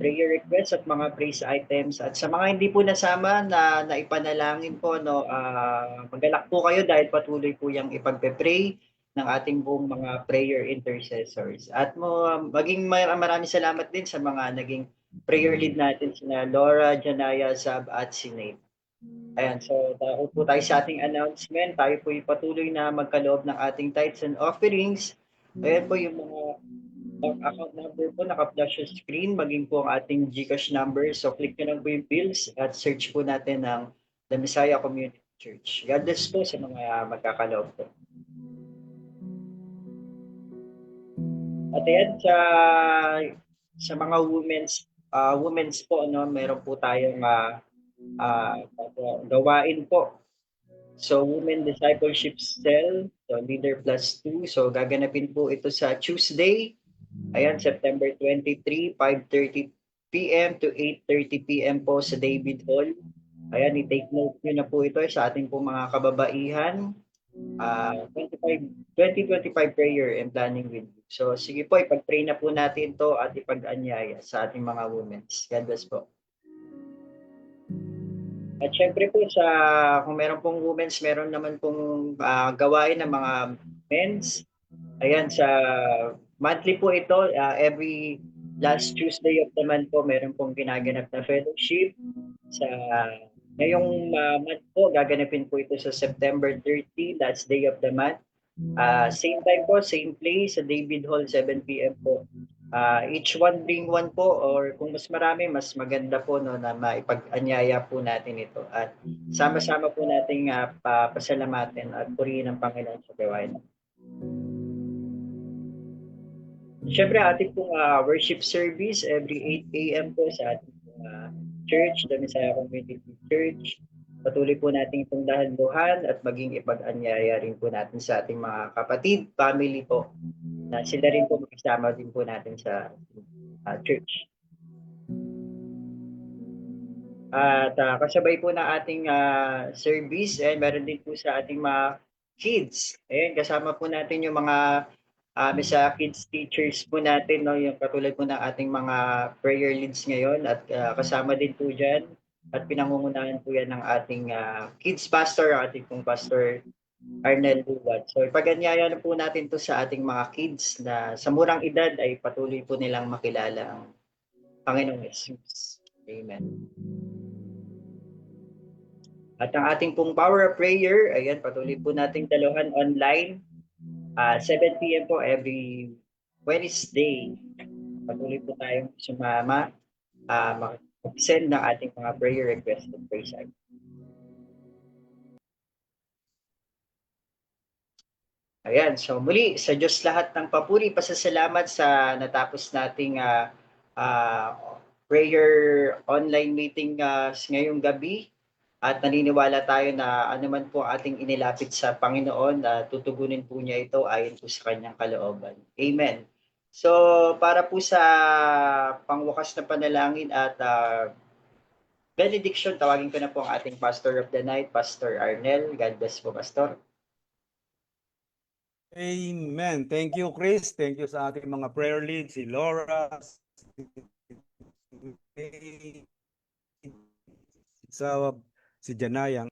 prayer requests at mga praise items at sa mga hindi po nasama na naipanalangin po no magalak po kayo dahil patuloy po yang ipagpe-pray ng ating buong mga prayer intercessors. At maging maraming salamat din sa mga naging prayer lead natin sina Laura, Janaya, Zab at si Nate. Ayan, so dahil po tayo sa ating announcement, tayo po patuloy na magkaloob ng ating tithes and offerings. Ayan po yung mga bank account number po naka-flash sa screen, maging po ang ating GCash number. So click nyo lang po yung bills at search po natin ng The Messiah Community Church. God bless po sa mga magkakaloob po. At ayan, sa mga women's po, no, meron po tayong gawain po. So, Women Discipleship Cell, so Leader Plus 2. So, gaganapin po ito sa Tuesday, ayan, September 23, 5:30 p.m. to 8:30 p.m. po sa David Hall. Ayan, i-take note nyo na po ito sa ating po mga kababaihan. 2025 prayer and planning with you. So, sige po, ipag-pray na po natin to at ipag-anyaya sa ating mga women's. God bless po. At syempre po kung meron pong women's, meron naman pong gawain ng mga men's. Ayan, sa monthly po ito, every last Tuesday of the month po, meron pong ginaganap na fellowship. Sa ngayong month po, gaganapin po ito sa September 30, last day of the month. Same time po, same place, sa David Hall, 7 p.m. po. Each one bring one po, or kung mas marami, mas maganda po no, na maipag-anyaya po natin ito. At sama-sama po nating pasalamatin at purihin ang Panginoon sa gawain. Siyempre, ating pong worship service every 8 a.m. po sa ating church, The Messiah Community Church. Patuloy po natin itong dahan-duhan at maging ipag-anyaya rin po natin sa ating mga kapatid, family po, na sila rin po makasama din po natin sa church. At kasabay po ng ating service, meron din po sa ating mga kids. Ayan, kasama po natin yung mga sa kids teachers po natin, no, yung katulad po ng ating mga prayer leads ngayon at kasama din po dyan at pinangungunahan po yan ng ating kids pastor, ating pong pastor Arnel Luwat. So ipaganyaya na po natin to sa ating mga kids na sa murang edad ay patuloy po nilang makilala ang Panginoong Jesus. Amen. At ang ating pong power of prayer, ayan, patuloy po nating daluhan online. 7 p.m. po every Wednesday. Patuloy po tayong sumama, mag-send ng ating mga prayer request and praise items. Ayan, so muli, sa Diyos lahat ng papuri, pasasalamat sa natapos nating prayer online meeting ngayong gabi. At naniniwala tayo na anuman po ating inilapit sa Panginoon, tutugunin po niya ito ayon po sa kanyang kalooban. Amen. So, para po sa pangwakas na panalangin at benediction, tawagin ko na po ang ating Pastor of the Night, Pastor Arnel. God bless po, Pastor. Amen. Thank you, Chris. Thank you sa ating mga prayer leads, si Laura, si Janayang.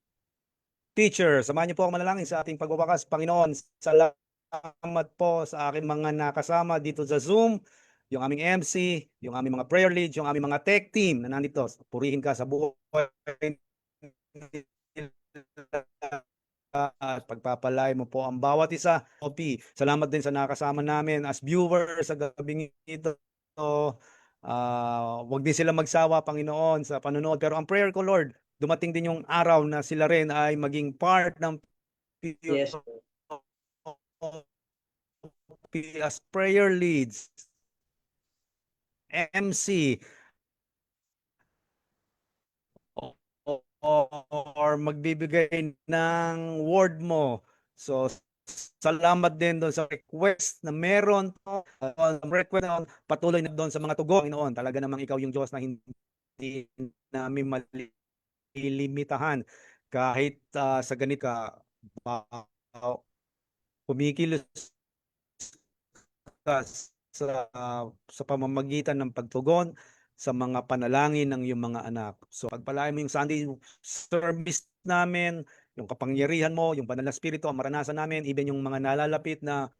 Teacher, samahan niyo po ako manalangin sa ating pagwawakas. Panginoon, salamat po sa aking mga nakasama dito sa Zoom, yung aming MC, yung aming mga prayer leads, yung aming mga tech team na nandito. Purihin ka sa buhay at pagpapalay mo po ang bawat isa. Salamat din sa nakasama namin as viewers sa gabing ito. Wag din sila magsawa, Panginoon, sa panonood. Pero ang prayer ko, Lord, dumating din yung araw na sila rin ay maging part ng Yes. as prayer leads, MC, or magbibigay ng word mo. So, salamat din doon sa request na meron to. Request na patuloy na doon sa mga tugon, Panginoon. Talaga namang ikaw yung Diyos na hindi namin malilimitahan. Kahit sa ganito ka kumikilos ka sa pamamagitan ng pagtugon sa mga panalangin ng iyong mga anak. So pagpalain mo yung Sunday service namin, yung kapangyarihan mo, yung banal na spirito, ang maranasan namin, even yung mga nalalapit na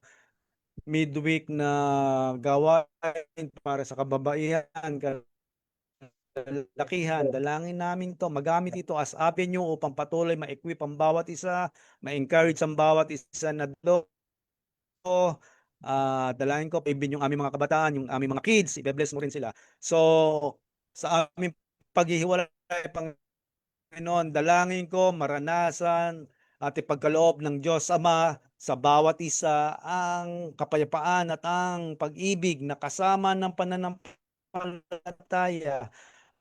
midweek na gawain para sa kababaihan, lakihan, dalangin namin to, magamit ito as avenue upang patuloy ma-equip ang bawat isa, ma-encourage ang bawat isa na dalangin ko, even yung aming mga kabataan, yung aming mga kids, i-bless mo rin sila. So, sa aming paghihiwalay, Panginoon, dalangin ko, maranasan at ipagkaloob ng Diyos Ama sa bawat isa ang kapayapaan at ang pag-ibig na kasama ng pananampalataya.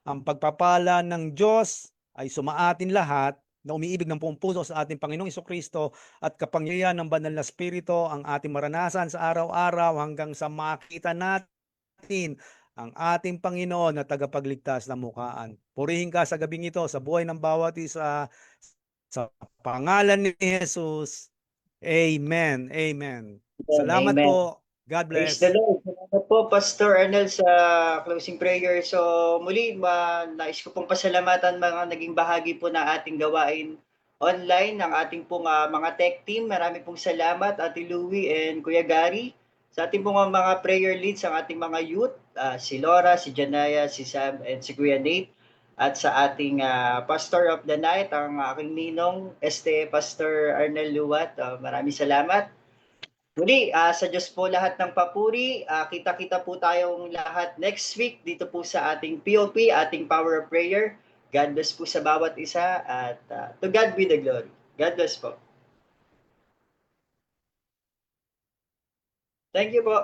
Ang pagpapala ng Diyos ay sumaatin lahat na umiibig ng buong puso sa ating Panginoong Jesucristo at kapangyarihan ng banal na spirito ang ating maranasan sa araw-araw hanggang sa makita natin ang ating Panginoon na tagapagligtas na mukhaan. Purihin ka sa gabing ito sa buhay ng bawat isa sa pangalan ni Jesus. Amen. Amen. Salamat Amen. po. God bless. Praise the Lord. Salamat po, Pastor Arnel, sa closing prayer. So, muli, nais ko pong pasalamatan mga naging bahagi po ng ating gawain online, ng ating pong mga tech team. Marami pong salamat, Ate Louie and Kuya Gary. Sa ating pong mga prayer leads, ang ating mga youth, si Laura, si Janaya, si Sam, and si Kuya Nate. At sa ating Pastor of the Night, ang aking ninong, Pastor Arnel Luwat. Maraming salamat. Muli, sa Diyos po lahat ng papuri. Kita-kita po tayong lahat next week dito po sa ating POP, ating Power of Prayer. God bless po sa bawat isa at to God be the glory. God bless po. Thank you po.